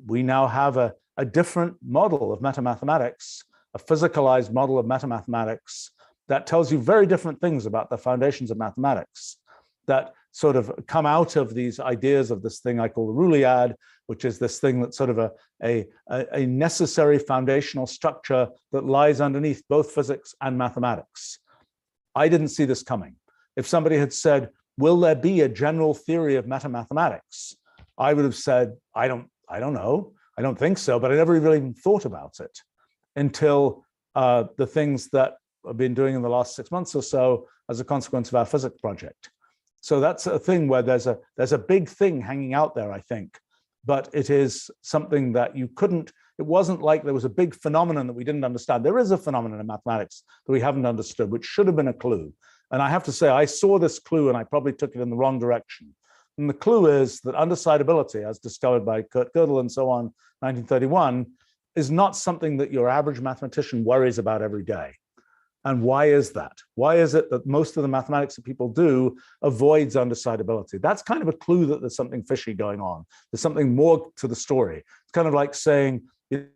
we now have a different model of metamathematics, a physicalized model of metamathematics that tells you very different things about the foundations of mathematics that sort of come out of these ideas of this thing I call the Roolead, which is this thing that's sort of a necessary foundational structure that lies underneath both physics and mathematics. I didn't see this coming. If somebody had said, will there be a general theory of metamathematics? I would have said, I don't know. I don't think so, but I never really even thought about it until the things that I've been doing in the last 6 months or so as a consequence of our physics project. So that's a thing where there's a big thing hanging out there, I think, but it is something that you couldn't, it wasn't like there was a big phenomenon that we didn't understand. There is a phenomenon in mathematics that we haven't understood, which should have been a clue. And I have to say, I saw this clue and I probably took it in the wrong direction. And the clue is that undecidability, as discovered by Kurt Gödel and so on, 1931, is not something that your average mathematician worries about every day. And why is that? Why is it that most of the mathematics that people do avoids undecidability? That's kind of a clue that there's something fishy going on. There's something more to the story. It's kind of like saying,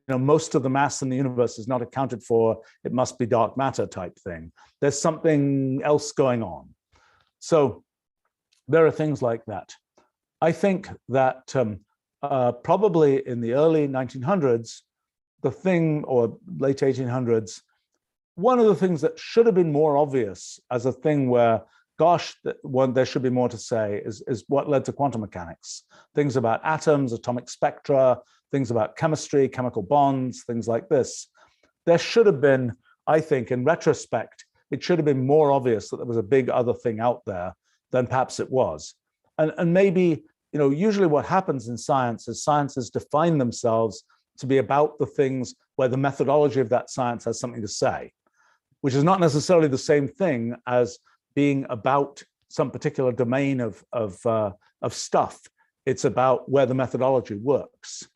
most of the mass in the universe is not accounted for, it must be dark matter type thing. There's something else going on. So there are things like that. I think that probably in the early 1900s, the thing, or late 1800s, one of the things that should have been more obvious as a thing where, gosh, there should be more to say is what led to quantum mechanics. Things about atoms, atomic spectra, things about chemistry, chemical bonds, things like this. There should have been, I think, in retrospect, it should have been more obvious that there was a big other thing out there than perhaps it was. And maybe, usually what happens in science is sciences define themselves to be about the things where the methodology of that science has something to say, which is not necessarily the same thing as being about some particular domain of stuff. It's about where the methodology works.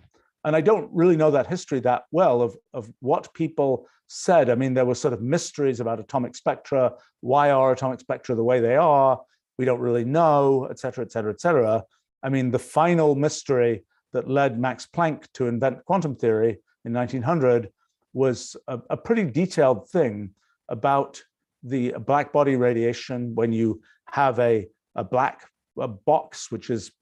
And I don't really know that history that well of what people said. I mean, there were sort of mysteries about atomic spectra. Why are atomic spectra the way they are? We don't really know, et cetera, et cetera, et cetera. I mean, the final mystery that led Max Planck to invent quantum theory in 1900 was a pretty detailed thing about the black body radiation. When you have a black box, which is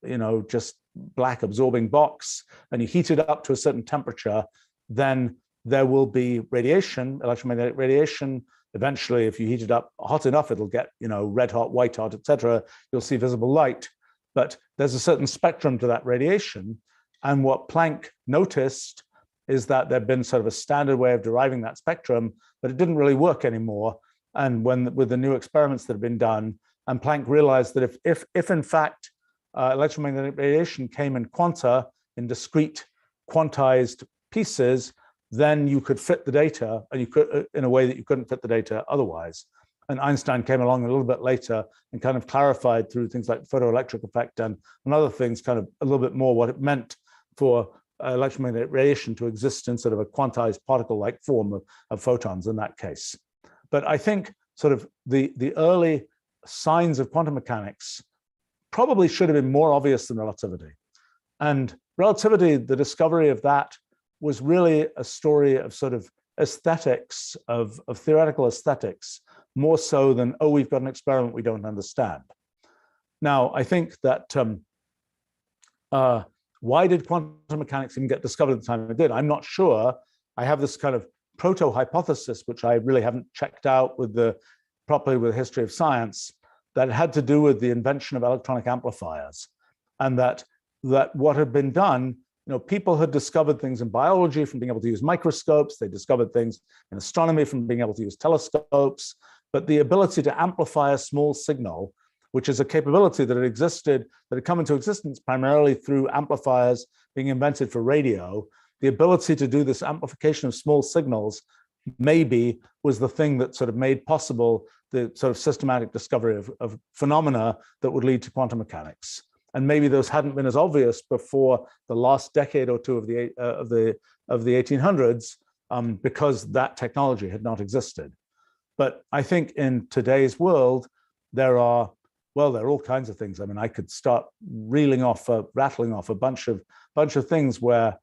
just black absorbing box, and you heat it up to a certain temperature, then there will be radiation, electromagnetic radiation. Eventually, if you heat it up hot enough, it'll get red hot, white hot, etc. You'll see visible light, but there's a certain spectrum to that radiation. And what Planck noticed is that there'd been sort of a standard way of deriving that spectrum, but it didn't really work anymore. And with the new experiments that have been done, and Planck realized that if in fact electromagnetic radiation came in quanta, in discrete quantized pieces, then you could fit the data, and you could in a way that you couldn't fit the data otherwise. And Einstein came along a little bit later and kind of clarified through things like photoelectric effect and other things, kind of a little bit more what it meant for electromagnetic radiation to exist in sort of a quantized particle-like form of photons in that case. But I think sort of the early signs of quantum mechanics probably should have been more obvious than relativity. And relativity, the discovery of that, was really a story of sort of aesthetics, of theoretical aesthetics, more so than, oh, we've got an experiment we don't understand. Now, I think that why did quantum mechanics even get discovered at the time it did? I'm not sure. I have this kind of proto-hypothesis, which I really haven't checked out properly with the history of science, that it had to do with the invention of electronic amplifiers, and that what had been done, people had discovered things in biology from being able to use microscopes. They discovered things in astronomy from being able to use telescopes. But the ability to amplify a small signal, which is a capability that had come into existence primarily through amplifiers being invented for radio, the ability to do this amplification of small signals maybe was the thing that sort of made possible the sort of systematic discovery of phenomena that would lead to quantum mechanics. And maybe those hadn't been as obvious before the last decade or two of the 1800s, because that technology had not existed. But I think in today's world, there are all kinds of things. I mean, I could start rattling off a bunch of things where,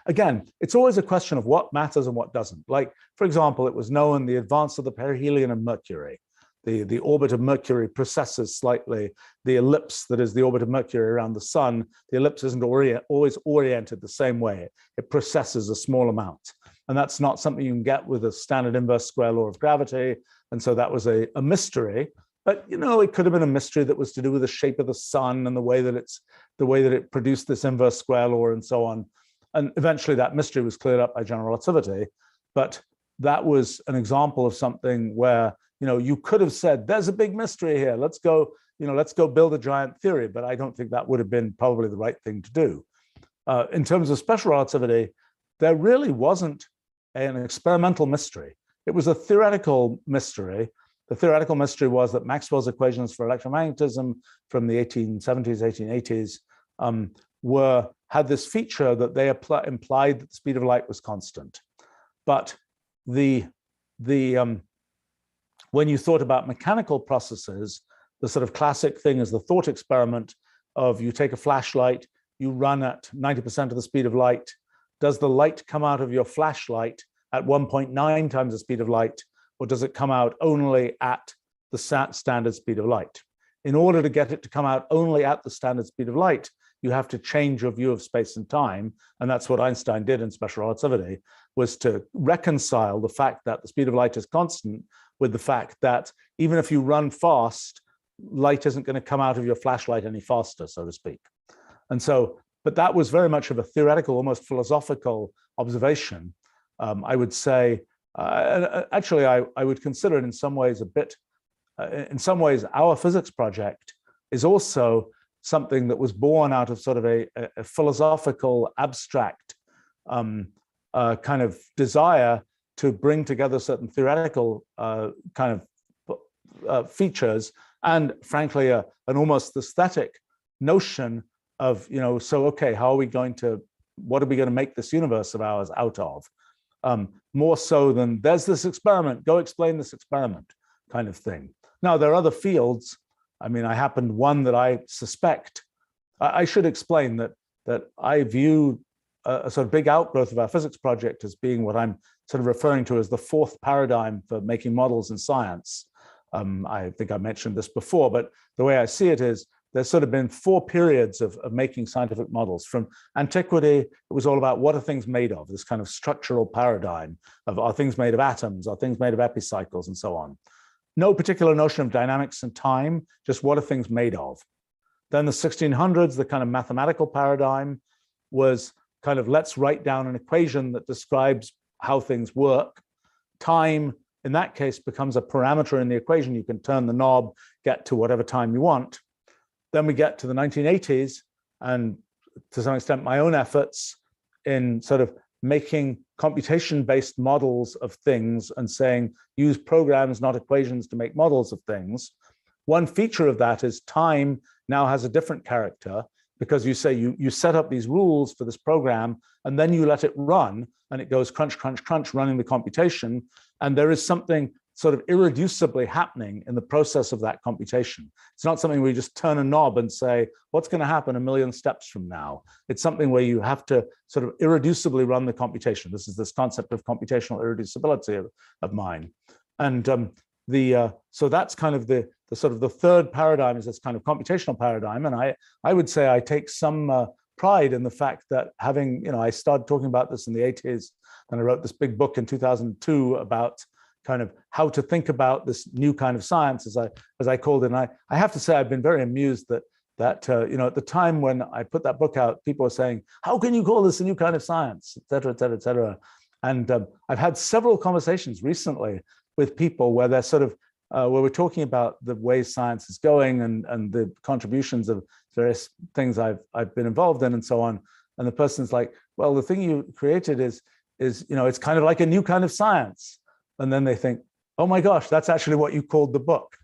again, it's always a question of what matters and what doesn't. Like, for example, it was known the advance of the perihelion of Mercury. The orbit of Mercury precesses slightly the ellipse that is the orbit of Mercury around the sun. The ellipse isn't always oriented the same way. It precesses a small amount. And that's not something you can get with a standard inverse square law of gravity. And so that was a mystery. But it could have been a mystery that was to do with the shape of the sun and the way that it produced this inverse square law and so on. And eventually that mystery was cleared up by general relativity. But that was an example of something where you could have said, there's a big mystery here. Let's go build a giant theory. But I don't think that would have been probably the right thing to do. In terms of special relativity, there really wasn't an experimental mystery. It was a theoretical mystery. The theoretical mystery was that Maxwell's equations for electromagnetism from the 1870s, 1880s had this feature that they implied that the speed of light was constant. But when you thought about mechanical processes, the sort of classic thing is the thought experiment of you take a flashlight, you run at 90% of the speed of light. Does the light come out of your flashlight at 1.9 times the speed of light, or does it come out only at the standard speed of light? In order to get it to come out only at the standard speed of light, you have to change your view of space and time. And that's what Einstein did in special relativity, was to reconcile the fact that the speed of light is constant with the fact that even if you run fast, light isn't going to come out of your flashlight any faster, so to speak. And so, but that was very much of a theoretical, almost philosophical observation. I would say, actually, I would consider it in some ways in some ways, our physics project is also something that was born out of sort of a philosophical, abstract kind of desire to bring together certain theoretical kind of features and, frankly, an almost aesthetic notion of, so, okay, what are we going to make this universe of ours out of? More so than there's this experiment, go explain this experiment kind of thing. Now, there are other fields. I mean, one that I suspect, I should explain that I view a sort of big outgrowth of our physics project as being what I'm sort of referring to as the fourth paradigm for making models in science. I think I mentioned this before, but the way I see it is there's sort of been four periods of making scientific models. From antiquity, it was all about what are things made of, this kind of structural paradigm of are things made of atoms, are things made of epicycles, and so on. No particular notion of dynamics and time, just what are things made of. Then the 1600s, the kind of mathematical paradigm was kind of let's write down an equation that describes how things work. Time, in that case, becomes a parameter in the equation. You can turn the knob, get to whatever time you want. Then we get to the 1980s, and to some extent, my own efforts in sort of making computation-based models of things and saying, use programs, not equations, to make models of things. One feature of that is time now has a different character. because you say you set up these rules for this program, and then you let it run, and it goes crunch, crunch, crunch, running the computation, and there is something sort of irreducibly happening in the process of that computation. It's not something where you just turn a knob and say, what's going to happen a million steps from now? It's something where you have to sort of irreducibly run the computation. This is this concept of computational irreducibility of mine. And so that's kind of the sort of the third paradigm, is this kind of computational paradigm. And I would say I take some pride in the fact that having, I started talking about this in the 80s, and I wrote this big book in 2002 about kind of how to think about this new kind of science, as I called it. And I have to say, I've been very amused that at the time when I put that book out, people were saying, how can you call this a new kind of science, et cetera, et cetera, et cetera. And I've had several conversations recently with people where they're sort of, where we're talking about the way science is going and the contributions of various things I've been involved in and so on. And the person's like, well, the thing you created is it's kind of like a new kind of science. And then they think, oh my gosh, that's actually what you called the book.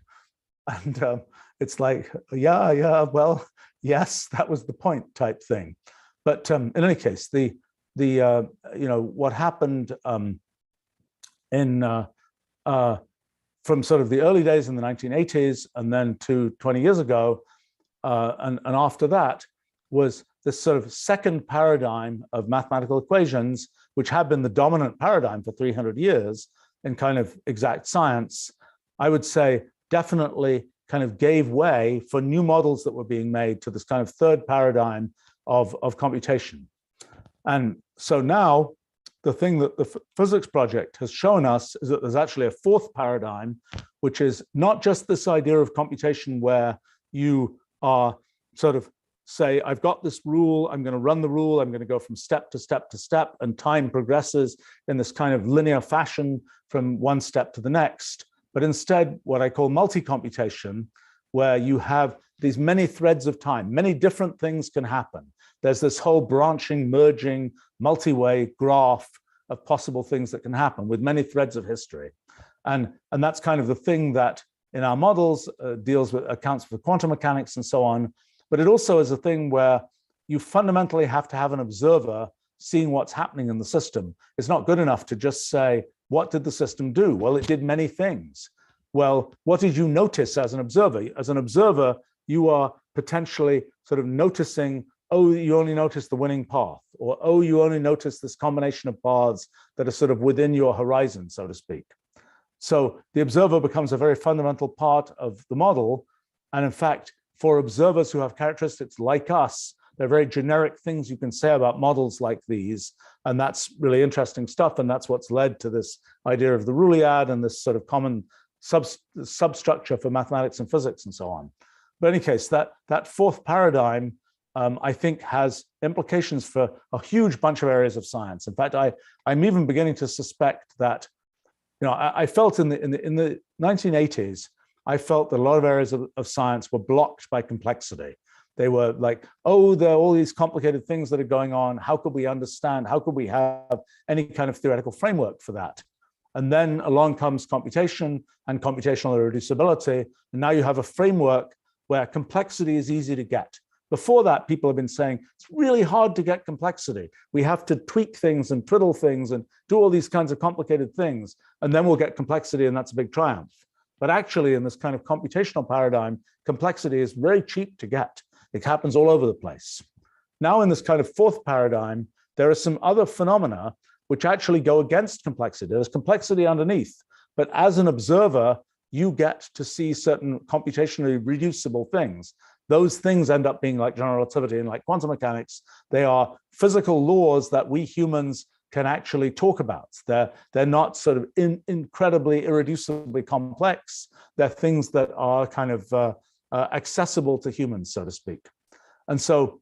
And it's like, yeah, well, yes, that was the point type thing. But in any case, what happened from sort of the early days in the 1980s and then to 20 years ago, and after that, was this sort of second paradigm of mathematical equations, which had been the dominant paradigm for 300 years in kind of exact science, I would say definitely kind of gave way for new models that were being made to this kind of third paradigm of computation. And so now the thing that the physics project has shown us is that there's actually a fourth paradigm, which is not just this idea of computation where you are sort of say, I've got this rule, I'm going to run the rule, I'm going to go from step to step to step, and time progresses in this kind of linear fashion from one step to the next. But instead, what I call multi-computation, where you have these many threads of time, many different things can happen. There's this whole branching, merging, multi-way graph of possible things that can happen with many threads of history. And that's kind of the thing that in our models accounts for quantum mechanics and so on. But it also is a thing where you fundamentally have to have an observer seeing what's happening in the system. It's not good enough to just say, what did the system do? Well, it did many things. Well, what did you notice as an observer? As an observer, you are potentially sort of noticing, oh, you only notice the winning path, or oh, you only notice this combination of paths that are sort of within your horizon, so to speak. So the observer becomes a very fundamental part of the model. And in fact, for observers who have characteristics like us, they're very generic things you can say about models like these. And that's really interesting stuff. And that's what's led to this idea of the Rulliad and this sort of common substructure for mathematics and physics and so on. But in any case, that fourth paradigm, I think, has implications for a huge bunch of areas of science. In fact, I'm even beginning to suspect that, I felt in the 1980s, I felt that a lot of areas of science were blocked by complexity. They were like, oh, there are all these complicated things that are going on. How could we understand? How could we have any kind of theoretical framework for that? And then along comes computation and computational irreducibility. And now you have a framework where complexity is easy to get. Before that, people have been saying, it's really hard to get complexity. We have to tweak things and twiddle things and do all these kinds of complicated things. And then we'll get complexity, and that's a big triumph. But actually, in this kind of computational paradigm, complexity is very cheap to get. It happens all over the place. Now, in this kind of fourth paradigm, there are some other phenomena which actually go against complexity. There's complexity underneath, but as an observer, you get to see certain computationally reducible things. Those things end up being like general relativity and like quantum mechanics. They are physical laws that we humans can actually talk about. They're not sort of incredibly irreducibly complex. They're things that are kind of accessible to humans, so to speak. And so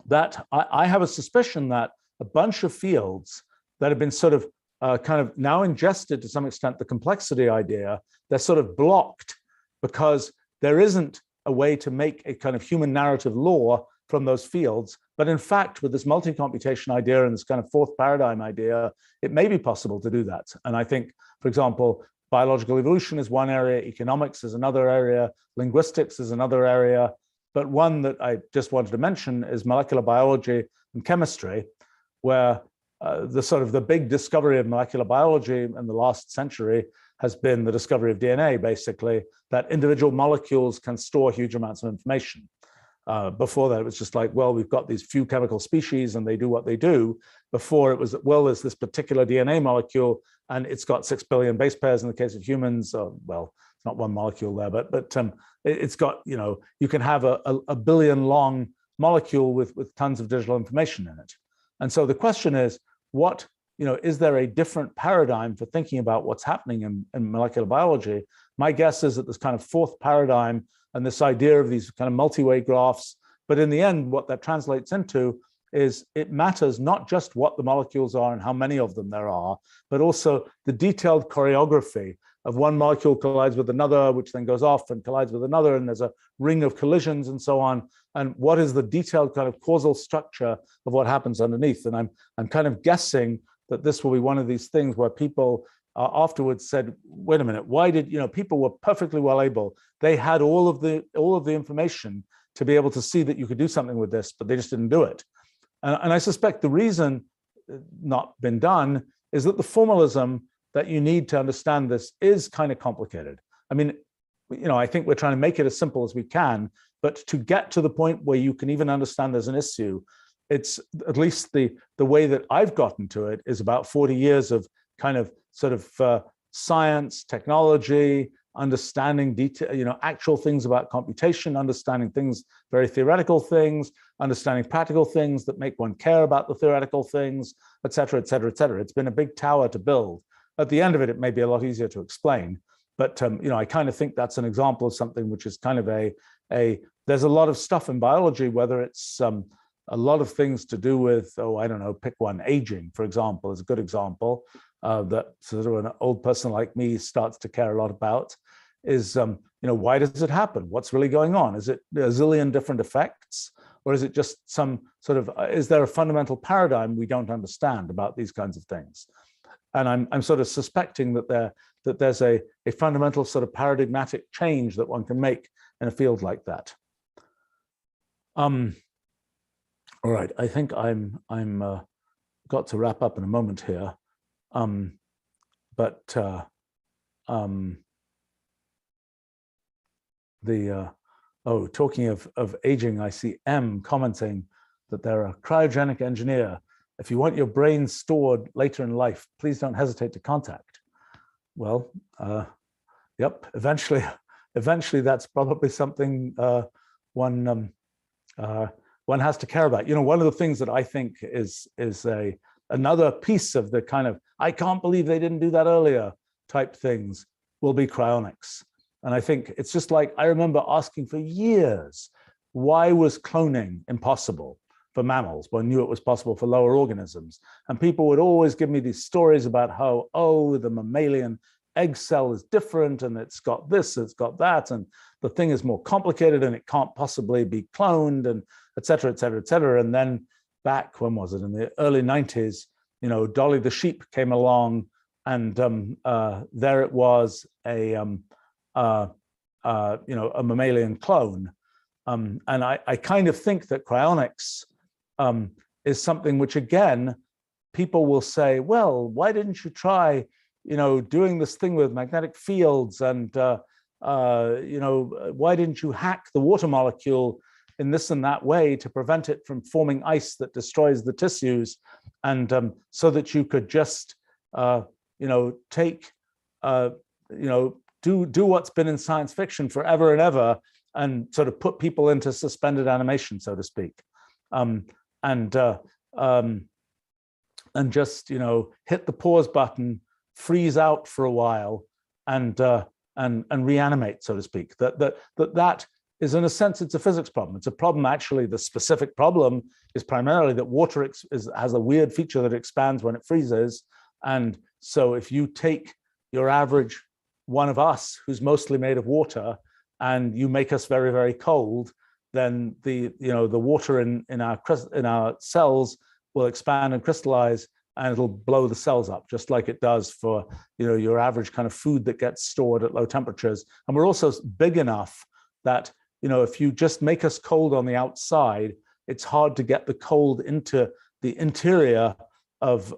that I have a suspicion that a bunch of fields that have been sort of kind of now ingested to some extent the complexity idea, they're sort of blocked because there isn't a way to make a kind of human narrative law from those fields. But in fact, with this multi-computation idea and this kind of fourth paradigm idea, it may be possible to do that. And I think, for example, biological evolution is one area, economics is another area, linguistics is another area. but one that I just wanted to mention is molecular biology and chemistry, where the big discovery of molecular biology in the last century has been the discovery of DNA, basically, that individual molecules can store huge amounts of information. Before that, it was just like, well, we've got these few chemical species and they do what they do. Before it was, well, there's this particular DNA molecule and it's got 6 billion base pairs in the case of humans. Well, it's not one molecule there, but it's got, you can have a billion long molecule with tons of digital information in it. And so the question is, is there a different paradigm for thinking about what's happening in molecular biology? My guess is that this kind of fourth paradigm and this idea of these kind of multi-way graphs, but in the end, what that translates into is it matters not just what the molecules are and how many of them there are, but also the detailed choreography of one molecule collides with another, which then goes off and collides with another, and there's a ring of collisions and so on. And what is the detailed kind of causal structure of what happens underneath? And I'm kind of guessing that this will be one of these things where people afterwards said, wait a minute, why did, people were perfectly well able, they had all of the information to be able to see that you could do something with this, but they just didn't do it. And I suspect the reason not been done is that the formalism that you need to understand this is kind of complicated. I mean, I think we're trying to make it as simple as we can, but to get to the point where you can even understand there's an issue, it's at least the way that I've gotten to it is about 40 years of kind of science, technology, understanding detail, actual things about computation, understanding things, very theoretical things, understanding practical things that make one care about the theoretical things, et cetera, et cetera, et cetera. It's been a big tower to build. At the end of it, it may be a lot easier to explain. But I kind of think that's an example of something which is kind of there's a lot of stuff in biology, whether it's a lot of things to do with, I don't know, pick one, aging, for example, is a good example that sort of an old person like me starts to care a lot about, is, why does it happen? What's really going on? Is it a zillion different effects? Or is it just some sort of, is there a fundamental paradigm we don't understand about these kinds of things? And I'm sort of suspecting that there's a fundamental sort of paradigmatic change that one can make in a field like that. All right, I think I'm got to wrap up in a moment here. Talking of aging, I see M commenting that they're a cryogenic engineer. If you want your brain stored later in life, please don't hesitate to contact. Well, yep, eventually that's probably something one has to care about. One of the things that I think is another piece of the kind of, I can't believe they didn't do that earlier type things will be cryonics. And I think it's just like, I remember asking for years, why was cloning impossible for mammals? One knew it was possible for lower organisms. And people would always give me these stories about how, the mammalian egg cell is different and it's got this, it's got that, and the thing is more complicated and it can't possibly be cloned, and et cetera, et cetera, et cetera. And then back, when was it? In the early 90s, Dolly the sheep came along, and there it was, a mammalian clone. And I kind of think that cryonics is something which, again, people will say, well, why didn't you try, doing this thing with magnetic fields, and why didn't you hack the water molecule in this and that way to prevent it from forming ice that destroys the tissues, and so that you could just take do what's been in science fiction forever and ever, and sort of put people into suspended animation, so to speak, and just hit the pause button, freeze out for a while, and reanimate, so to speak. That is, in a sense, it's a physics problem. It's a problem, actually. The specific problem is primarily that water has a weird feature that expands when it freezes. And so if you take your average one of us, who's mostly made of water, and you make us very, very cold, then the water in our cells will expand and crystallize, and it'll blow the cells up, just like it does for your average kind of food that gets stored at low temperatures. And we're also big enough that if you just make us cold on the outside, it's hard to get the cold into the interior of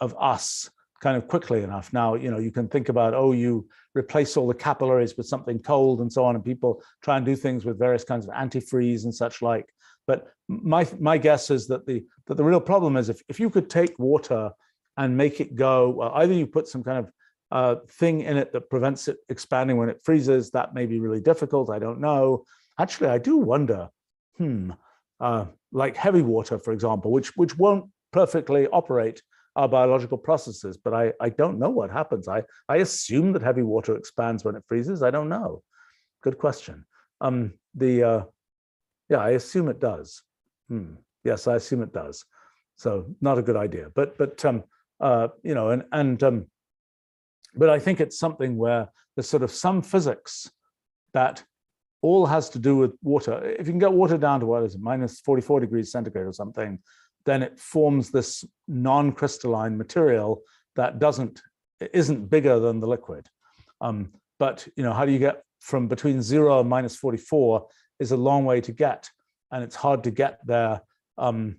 us kind of quickly enough. Now, you can think about, oh, you replace all the capillaries with something cold and so on, and people try and do things with various kinds of antifreeze and such like. But my guess is that the real problem is if you could take water and make it go, well, either you put some kind of thing in it that prevents it expanding when it freezes. That may be really difficult. I don't know. Actually, I do wonder, like heavy water, for example, which won't perfectly operate our biological processes, but I don't know what happens. I assume that heavy water expands when it freezes. I don't know. Good question. Yeah, I assume it does. Yes, I assume it does. So not a good idea. But but I think it's something where there's sort of some physics that all has to do with water. If you can get water down to what is it, minus 44 degrees centigrade or something, then it forms this non-crystalline material that isn't bigger than the liquid. But how do you get from between 0 and minus 44 is a long way to get, and it's hard to get there. Sort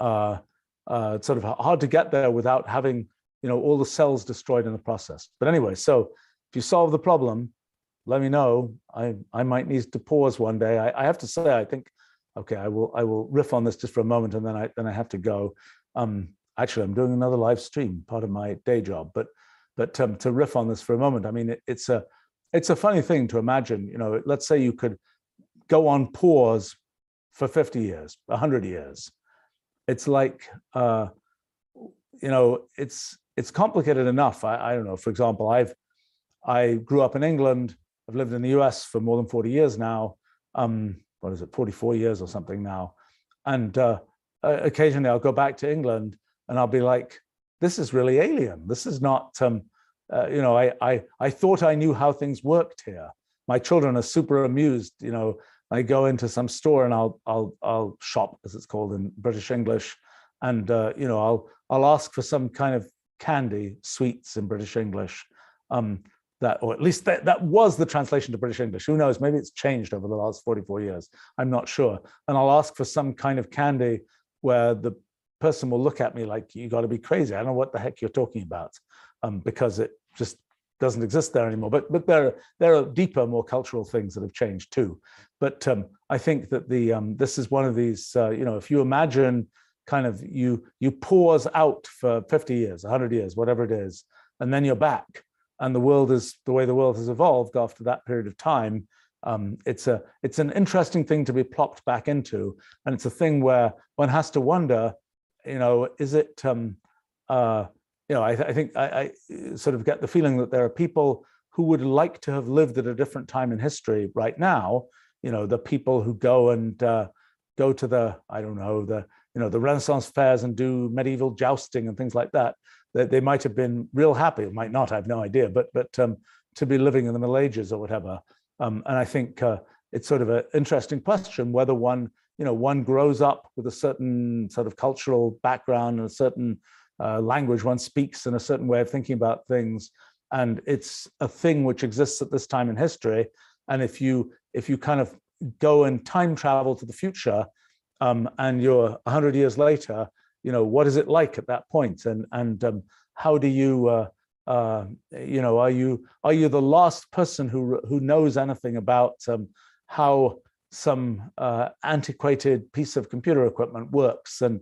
of hard to get there without having all the cells destroyed in the process. But anyway, so if you solve the problem, let me know. I might need to pause one day. I have to say, I think, okay, I will riff on this just for a moment, and then I have to go. Actually, I'm doing another live stream, part of my day job. But to riff on this for a moment, I mean, it's a funny thing to imagine. Let's say you could go on pause for 50 years, 100 years. It's like, it's complicated enough. I don't know. For example, I grew up in England. I've lived in the US for more than 40 years now. What is it, 44 years or something now. And occasionally I'll go back to England and I'll be like, this is really alien. This is not, I thought I knew how things worked here. My children are super amused. I go into some store and I'll shop, as it's called in British English. And, I'll ask for some kind of candy, sweets in British English. Or at least that was the translation to British English. Who knows? Maybe it's changed over the last 44 years. I'm not sure. And I'll ask for some kind of candy where the person will look at me like, you got to be crazy. I don't know what the heck you're talking about, because it just doesn't exist there anymore. But there are deeper, more cultural things that have changed too. But I think that this is one of these. If you imagine kind of you pause out for 50 years, 100 years, whatever it is, and then you're back. And the world is the way the world has evolved after that period of time. It's an interesting thing to be plopped back into, and it's a thing where one has to wonder, is it? I think I sort of get the feeling that there are people who would like to have lived at a different time in history right now. The people who go to the the Renaissance fairs and do medieval jousting and things like that. They might have been real happy, might not, I have no idea, but to be living in the Middle Ages or whatever. And I think it's sort of an interesting question whether one grows up with a certain sort of cultural background and a certain language one speaks and a certain way of thinking about things, and it's a thing which exists at this time in history. And if you kind of go and time travel to the future, and you're 100 years later, what is it like at that point? And how do you, are you the last person who knows anything about how some antiquated piece of computer equipment works? And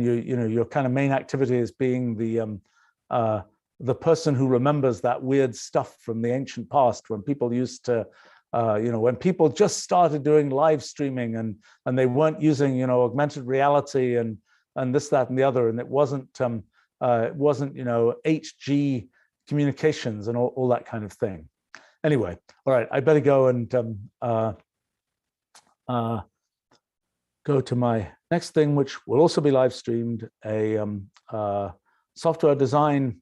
your kind of main activity is being the person who remembers that weird stuff from the ancient past when people used to, when people just started doing live streaming and they weren't using, augmented reality and this, that, and the other, and it wasn't, HG communications and all that kind of thing. Anyway, all right, I better go and go to my next thing, which will also be live streamed, a software design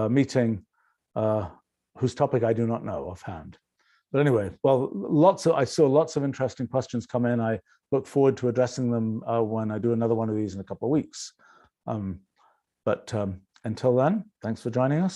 meeting, whose topic I do not know offhand. But anyway, well, I saw lots of interesting questions come in. I look forward to addressing them when I do another one of these in a couple of weeks. But until then, thanks for joining us.